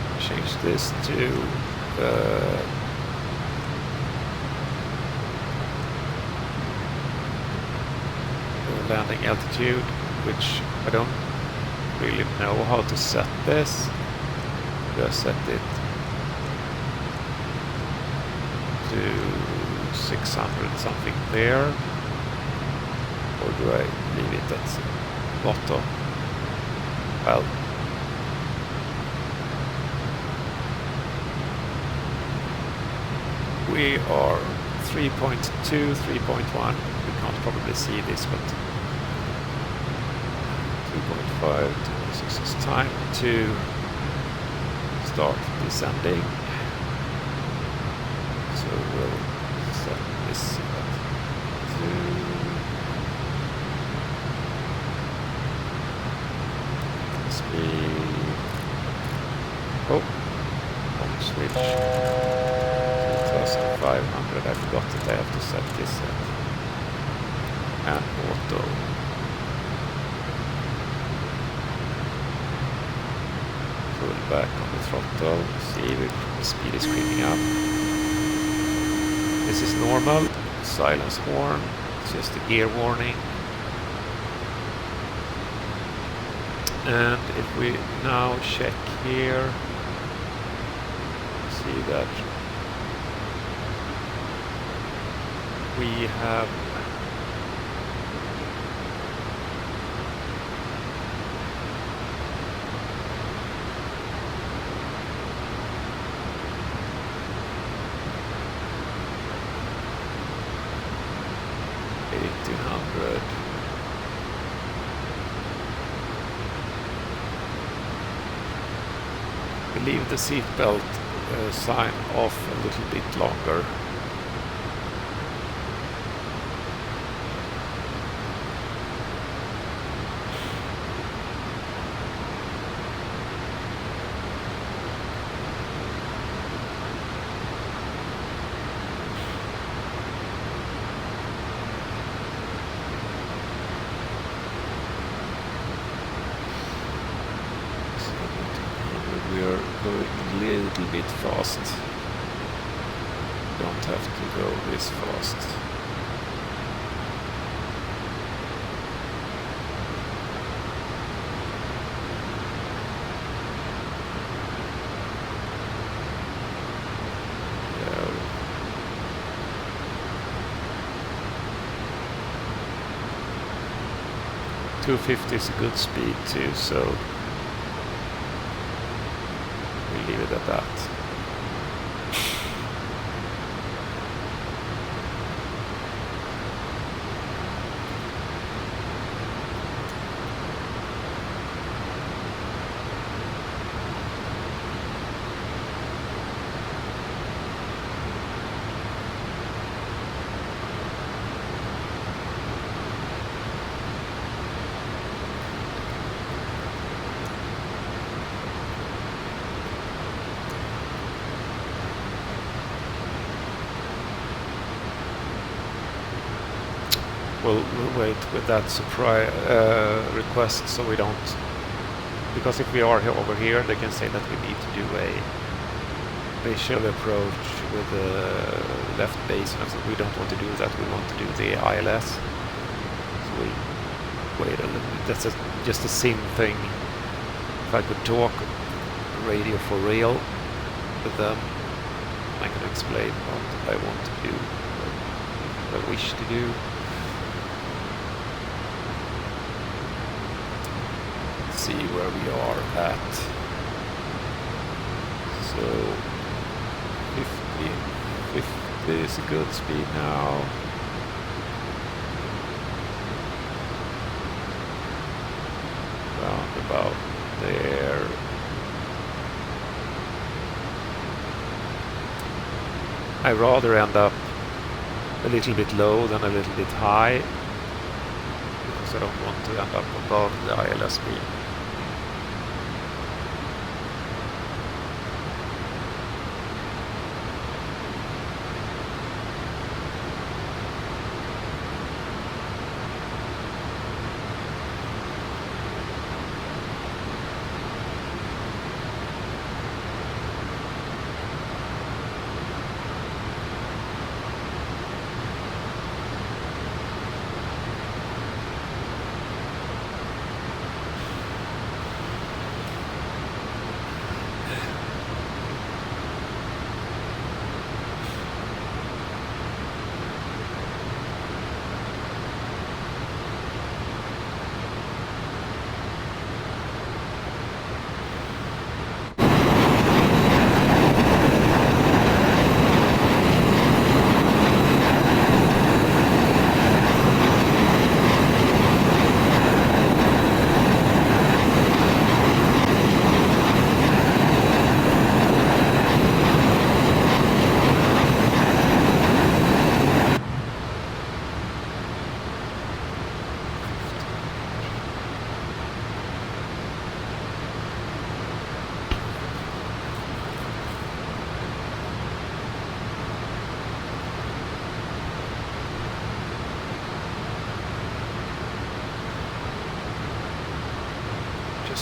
we'll change this to landing altitude, which I don't really know how to set this. Just set it to 600 something there, or do I leave it at bottom? Well, we are 3.2, 3.1. We can't probably see this, but 2.5. So it's time to start descending. So we'll set this to speed. Oh, on switch. 2500. I forgot that I have to set this and auto. Pull back on the throttle. See if the speed is creeping up. This is normal. Silence horn. It's just a gear warning. And if we now check here, see that we have leave the seatbelt sign off a little bit longer. Little bit fast. Don't have to go this fast. Yeah. 250 is a good speed too, so leave it at that. We'll wait with that surprise request, so we don't, because if we are over here, they can say that we need to do a visual approach with the left base, and we don't want to do that. We want to do the ILS. So we'll wait a little bit. That's just a sim thing. If I could talk radio for real with them, I can explain what I want to do, what I wish to do. See where we are at. So 50 is a good speed now. Round about there. I rather end up a little bit low than a little bit high, because I don't want to end up above the ILS speed.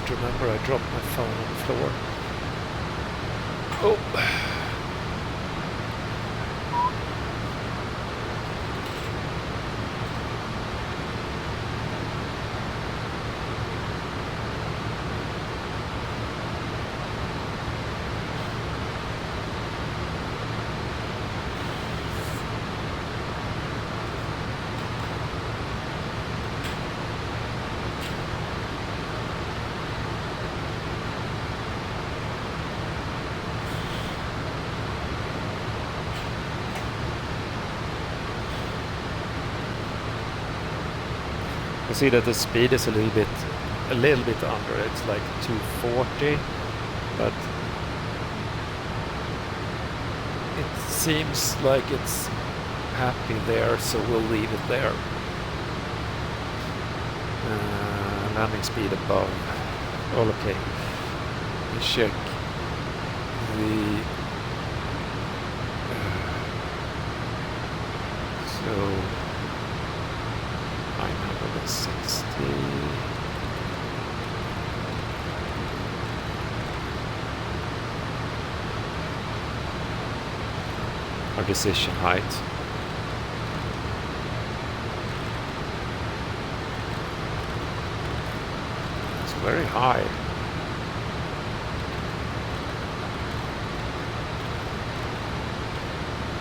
Just remember I dropped my phone on the floor. Oh. You see that the speed is a little bit under. It's like 240, but it seems like it's happy there, so we'll leave it there. Landing speed above. All okay. We check the so 960. Our decision height. It's very high.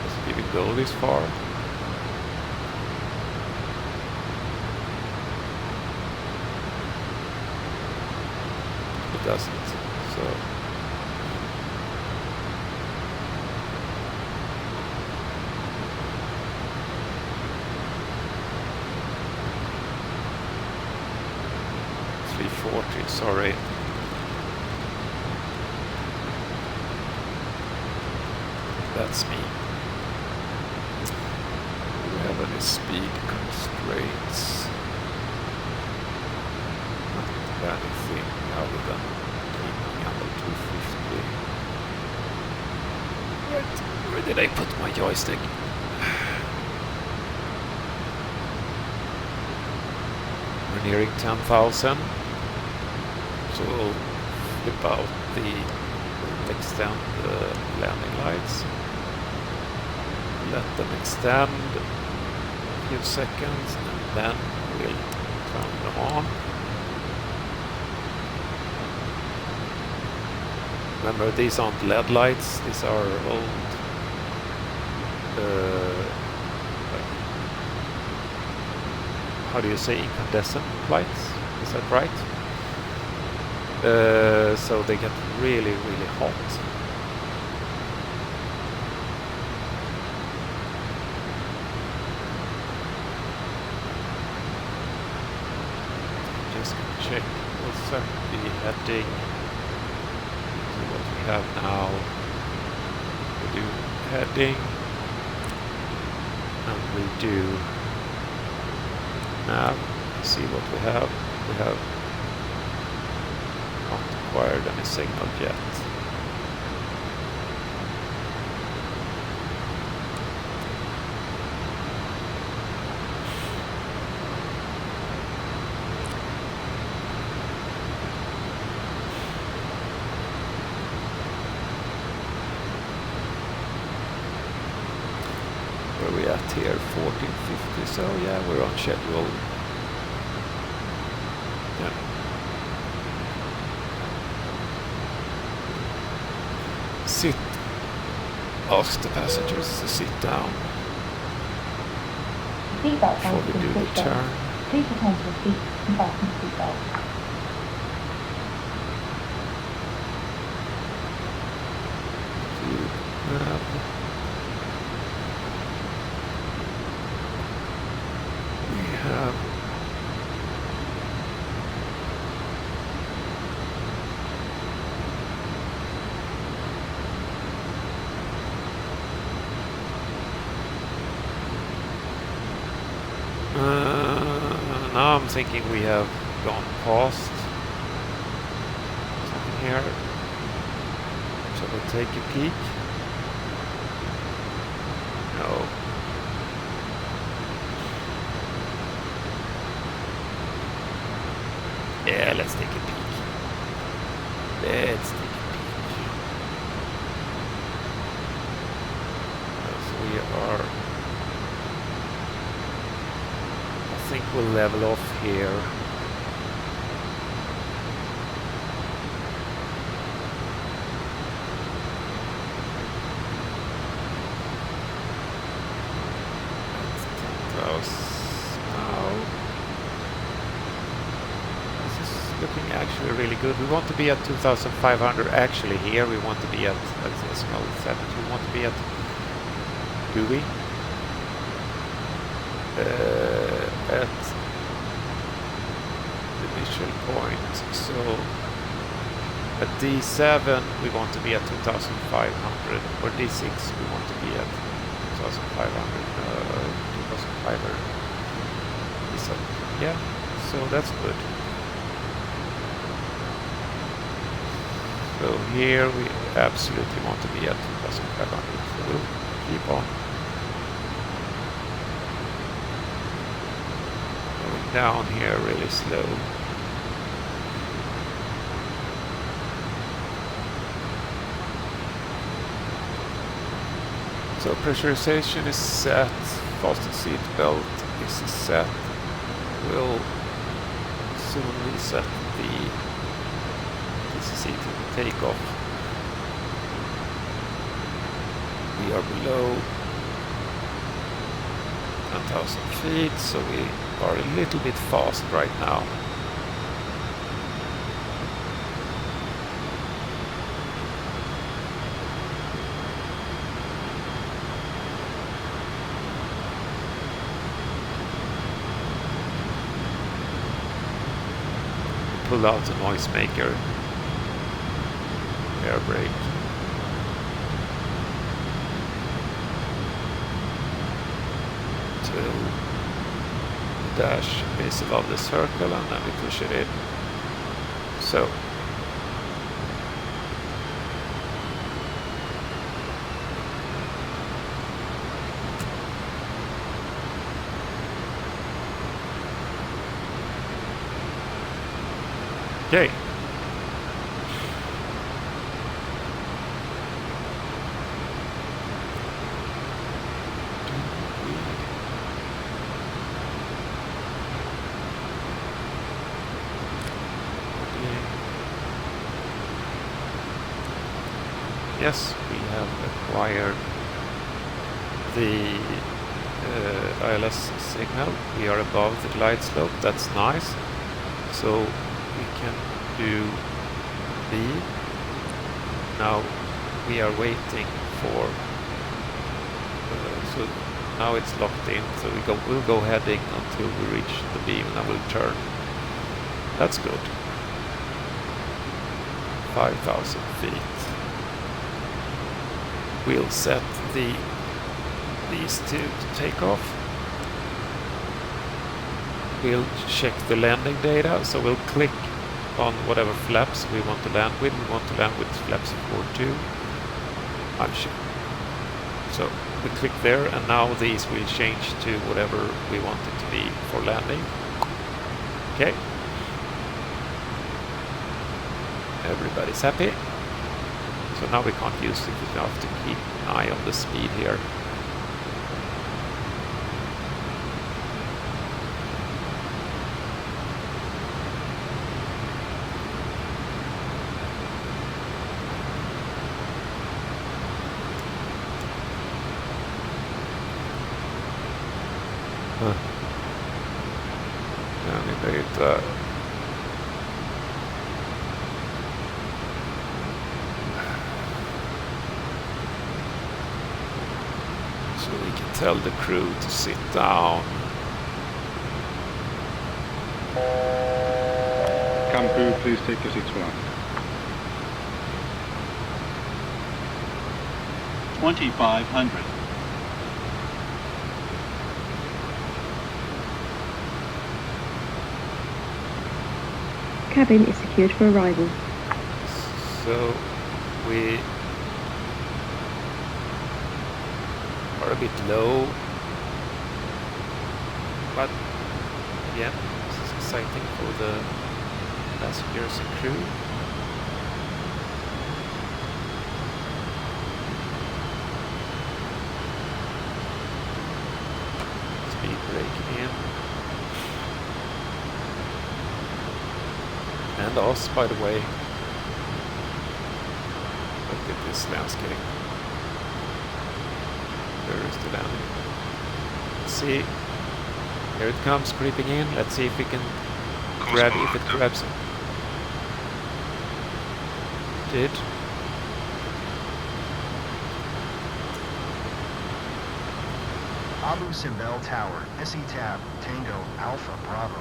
Does it even go this far? It doesn't, so sorry. That's me. Do we have any speed constraints? Not anything other than keeping under 250. Right, where did I put my joystick? We're nearing 10,000. So we'll flip out we'll extend the landing lights. Let them extend a few seconds and then we'll turn them on. Remember, these aren't LED lights, these are old how do you say, incandescent lights? Is that right? So they get really, really hot. Just gonna check. We'll set the heading. See what we have now. We do heading, and we do nav. See what we have. We have acquired any signal yet. Where are we at here? 1450, so yeah, we're on schedule. Yeah. Sit. Ask the passengers to sit down Seatbelt before we do the turn. Please return to the seat and fasten the seatbelt. We have now I'm thinking we have gone past something here. Shall we take a peek? No. Yeah, let's take a peek. we are... I think we'll level off here. Looking actually really good. We want to be at 2,500. Actually, here we want to be at decimal 7. We want to be at... Do we? At the initial point. So at D7 we want to be at 2,500. Or D6 we want to be at 2,500. 2,500. D7. Yeah. So that's good. So here we absolutely want to be at 2,500, so we'll keep on going down here really slow. So pressurization is set, fasten seat belt is set. We'll soon reset the see to take off. We are below 10,000 feet, so we are a little bit fast right now. Pull out the noisemaker. Air brake. To the dash is above the circle and then we push it in. So. Okay. Yes, we have acquired the ILS signal. We are above the glide slope. That's nice. So we can do B. Now we are waiting for. So now it's locked in. So we'll go heading until we reach the beam, and then we'll turn. That's good. 5,000 feet. We'll set these two to take off. We'll check the landing data, so we'll click on whatever flaps we want to land with. We want to land with flaps 4-2. I'm sure. So we click there, and now these will change to whatever we want it to be for landing. Okay. Everybody's happy. So now we can't use it, we have to keep an eye on the speed here. So we can tell the crew to sit down. Campu, please take your seats for land. 2,500. Cabin is secured for arrival. So we are a bit low, but again, this is exciting for the passengers and crew. in. And us, by the way. Look at this landscape. Where is the landing? Let's see. Here it comes, creeping in. Let's see if we can grab if it grabs him. Did. Abu Simbel Tower, SE Tab, Tango, Alpha, Bravo.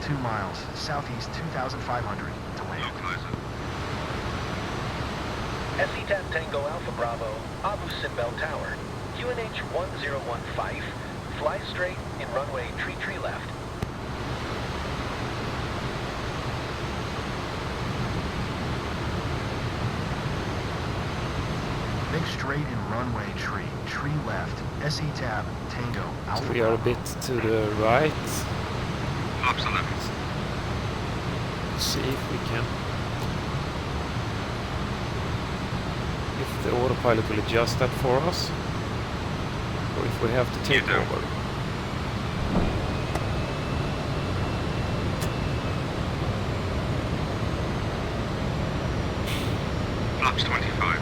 2 miles, southeast 2,500 to land. SE Tab Tango Alpha Bravo, Abu Simbel Tower, QNH 1015, fly straight in runway tree left. Make straight in runway tree left, SE Tab, Tango, Alpha. So we are a bit to the right. Absolutely. Let's see if we can. If the autopilot will adjust that for us, or if we have to take over. Flaps 25.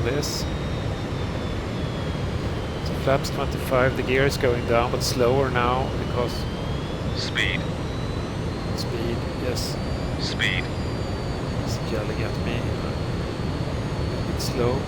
This. So flaps 25, the gear is going down but slower now because Speed. Yes, Speed. it's yelling at me. A bit slow.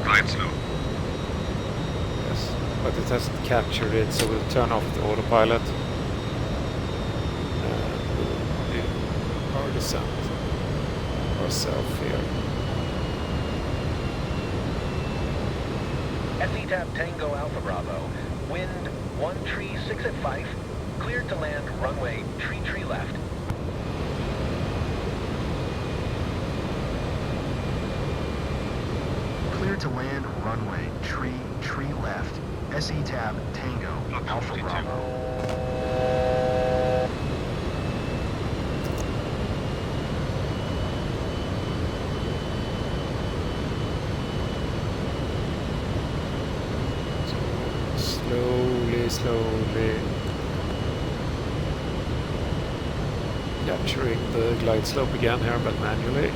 Right slow. Yes, but it hasn't captured it, so we'll turn off the autopilot. And we'll do our descent ourselves here. SE Tab Tango Alpha Bravo, wind 136 at Fife, cleared to land runway tree left. Cleared to land runway tree left, SE Tab, Tango, Alpha Bravo. Slowly capturing the glide slope again here, but manually.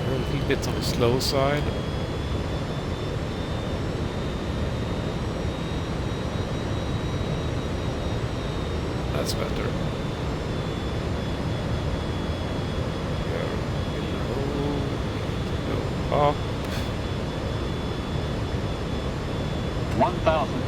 A little bit on the slow side. That's better. Up. 1,000.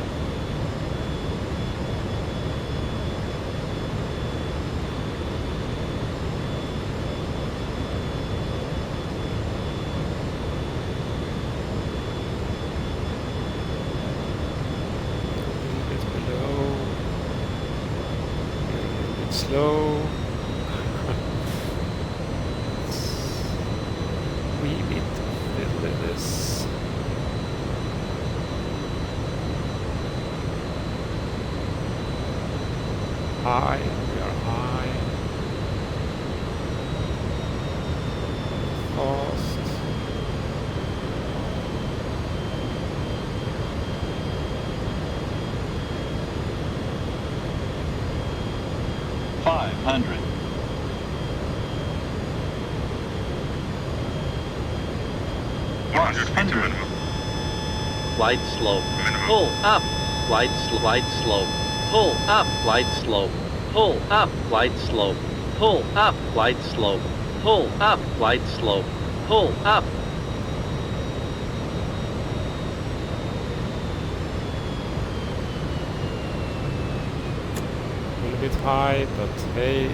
Slow. Wee bit with this. High, we are high. Fast. Glide slope. Pull up. Glide slope. Pull up. Glide slope. Pull up. Glide slope. Pull up, glide slope. Pull up, glide slope. Pull up. A little bit high, but hey,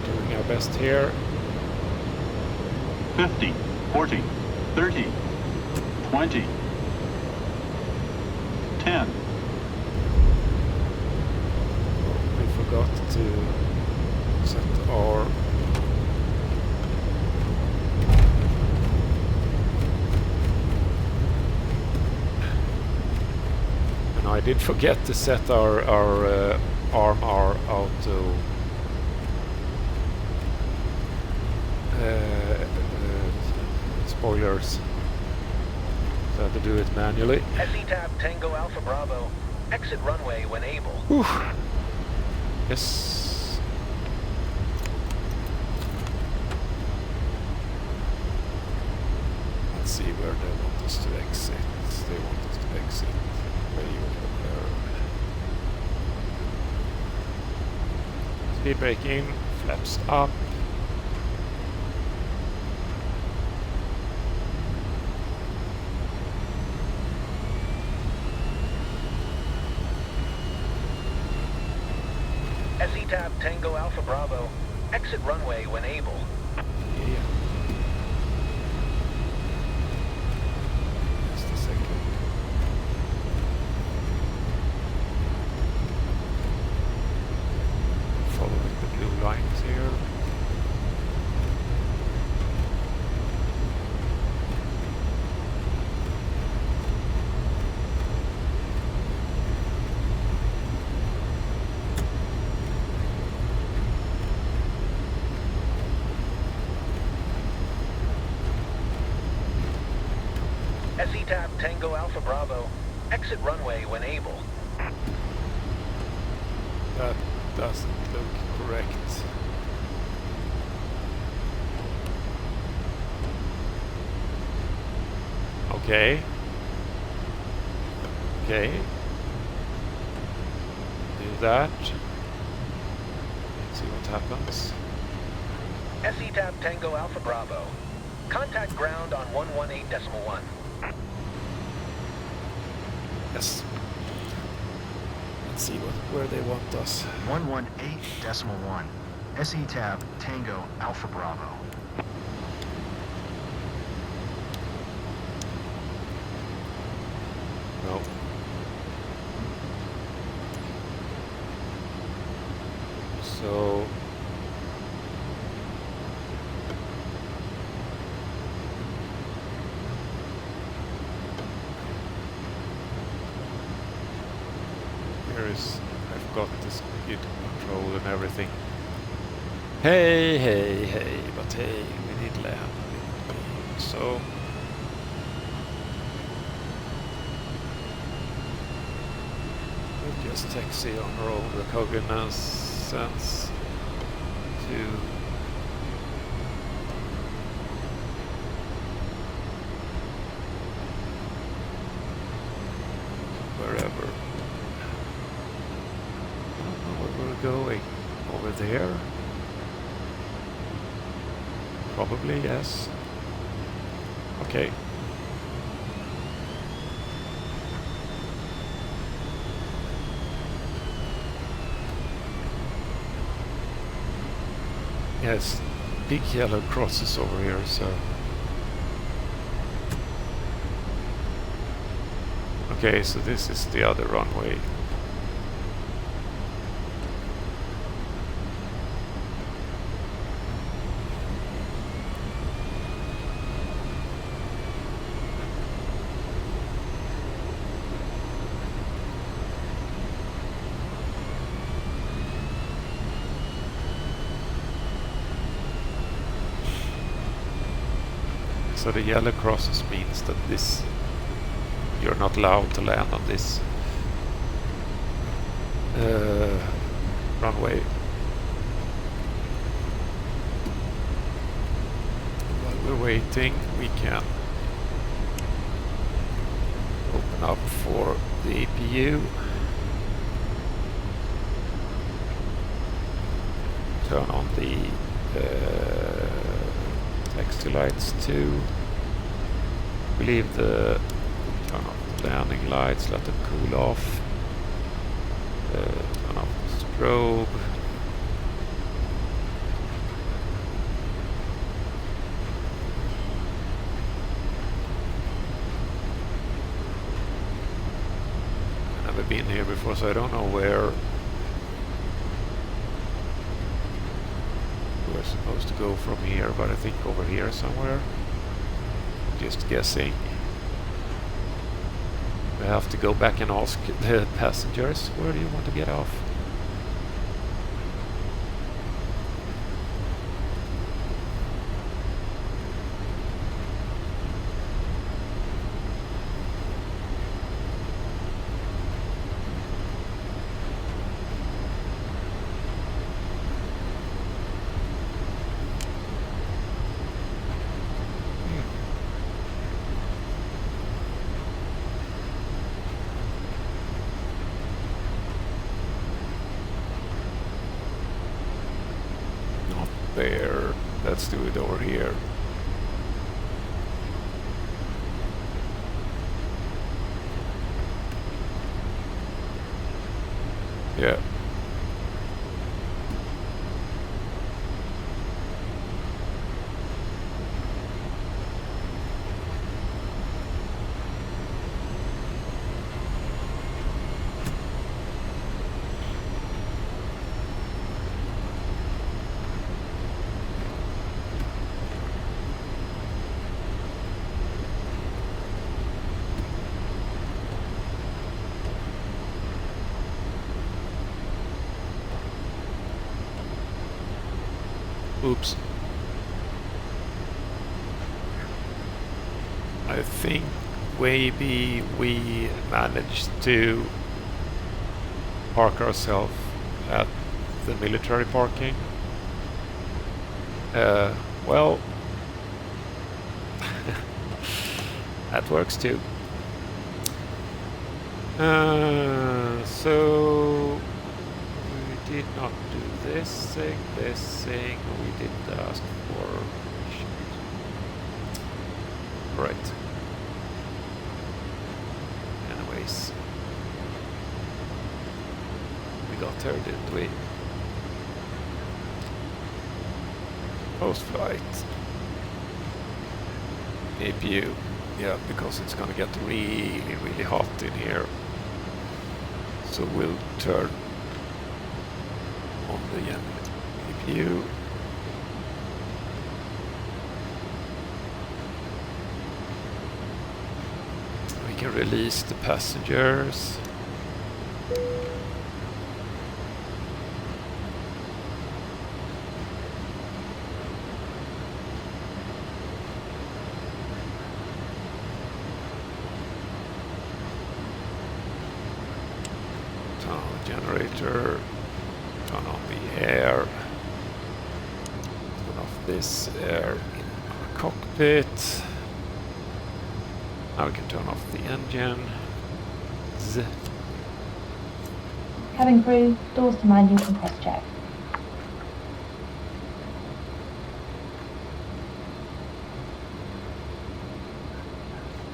doing our best here. 50, 40, 30, 20, 10. We forgot to set our and I did forget to set our arm our auto spoilers. So I had to do it manually. SE tab Tango Alpha Bravo. Exit runway when able. Whew. Yes. Let's see where they want us to exit. They want us to exit way over there. Speed braking, flaps up. SE tab Tango Alpha Bravo. Exit runway when able. Yeah. Just a second. Following the blue lines here. SE tab Tango Alpha Bravo. Exit runway when able. That doesn't look correct. Okay. Okay. Do that. See what happens. SE tab Tango Alpha Bravo. Contact ground on 118.1. Yes. Let's see where they want us. 118.1. SE tab Tango Alpha Bravo. No. So here is, I've got this speed control and everything. Hey, hey, hey, but hey, we did land. So we'll just taxi on roll reconnaissance to wherever. I don't know where we're going. Over there? Probably, yes. Okay. Yes, big yellow crosses over here, so... Okay, so this is the other runway. So the yellow crosses means that this, you're not allowed to land on this runway. While we're waiting, we can open up for the APU. turn on the taxi lights too. We leave the turn off the landing lights, let them cool off. Turn off the strobe. I've never been here before, so I don't know where we're supposed to go from here, but I think over here somewhere. Just guessing. We have to go back and ask the passengers, where do you want to get off? There, let's do it over here. Yeah. Oops. I think maybe we managed to park ourselves at the military parking. Well, that works too. So we did not do this thing, we didn't ask for permission. Right. Anyways. We got there, didn't we? Post-flight. APU. Yeah, because it's gonna get really, really hot in here. So we'll turn on the APU. We can release the passengers. Turn on the generator. Turn on the air. Turn off this air in our cockpit. Now we can turn off the engine. Z. Cabin crew, doors to manual compress check.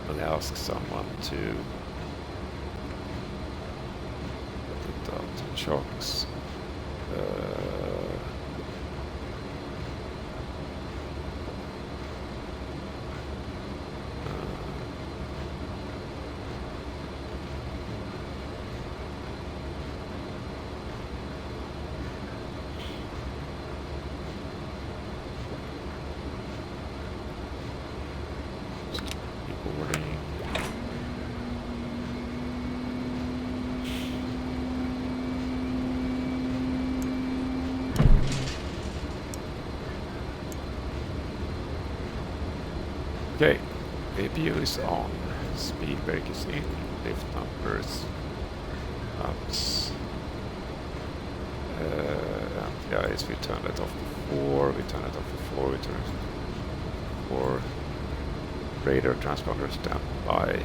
I'll ask someone to put out the shocks. Boarding. Okay, APU is on, speed brake is in, lift numbers ups. And yeah, we turn it off to 4, we turn it off to 4, we turn it off to 4. Radar transponder standby.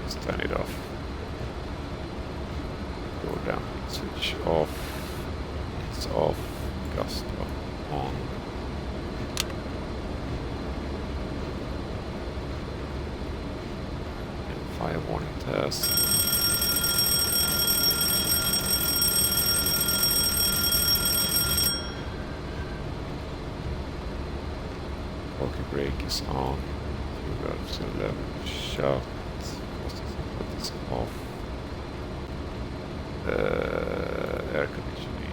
Let's turn it off. Switch off. It's off. Gust on. And fire warning test. Fokker brake is on. Fuel valves to 11 shut. Put this off. Air conditioning.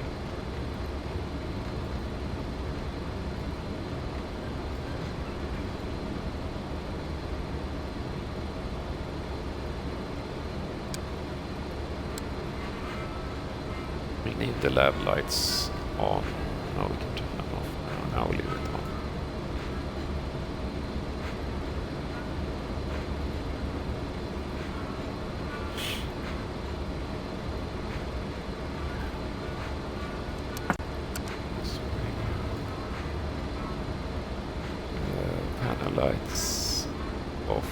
We need the lab lights on. Now we can turn them off. Now we leave it on. Panel lights off.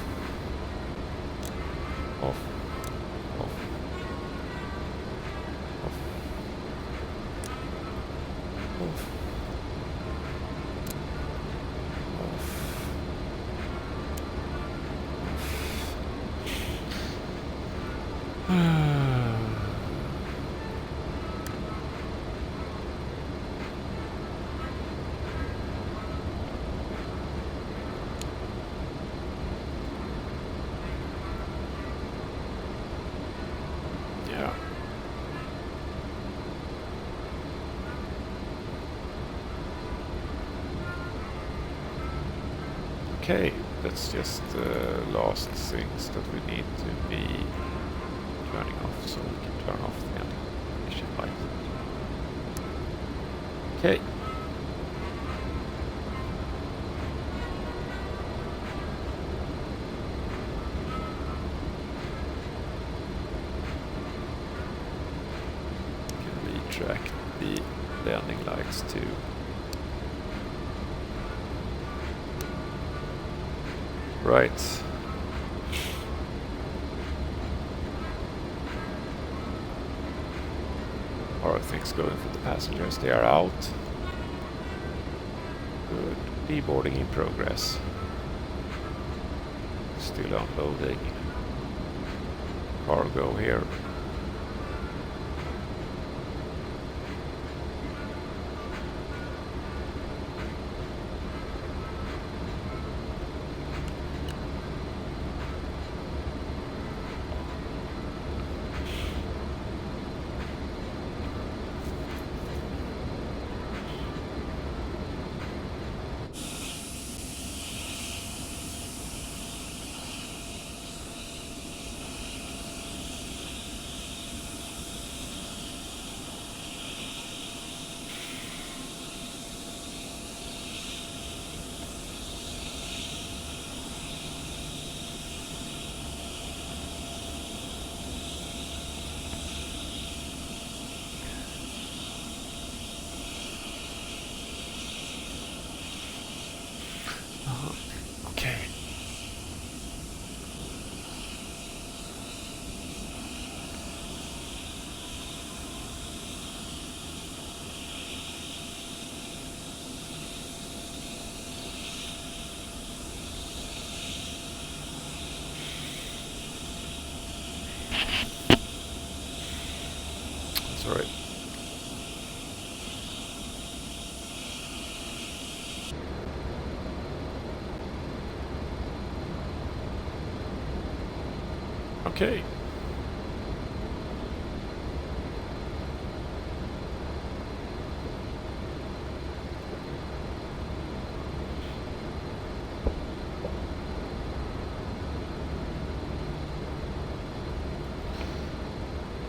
Off. Off. Off. Off. Yeah. Okay, that's just the last things that we need to be turning off, so we can turn off the ignition light. Okay. Can retract the landing lights too. Right. How are things going for the passengers? They are out. Good. Deboarding in progress. Still unloading. Cargo here. Okay. That's all right. Okay.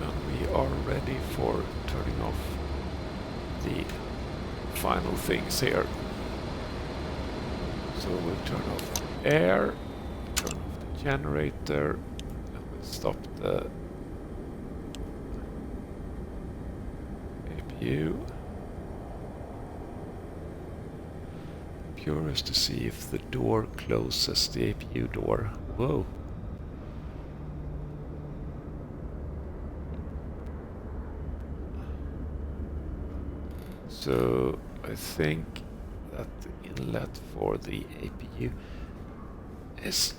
And we are ready for turning off the final things here. So we'll turn off air, turn off the generator, stop the APU. I'm curious to see if the door closes the APU door. Whoa. So I think that the inlet for the APU is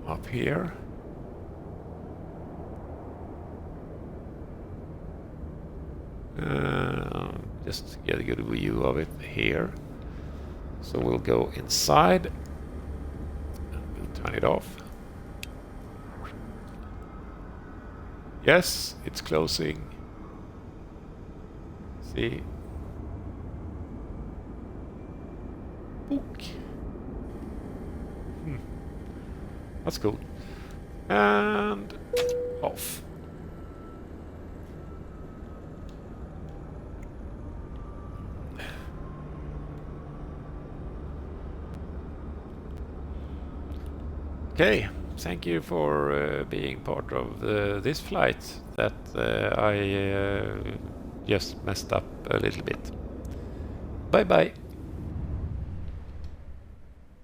up here. Just get a good view of it here. So we'll go inside and we'll turn it off. Yes, it's closing. See. Book. That's cool. And off. Okay, thank you for being part of this flight that I just messed up a little bit. Bye bye.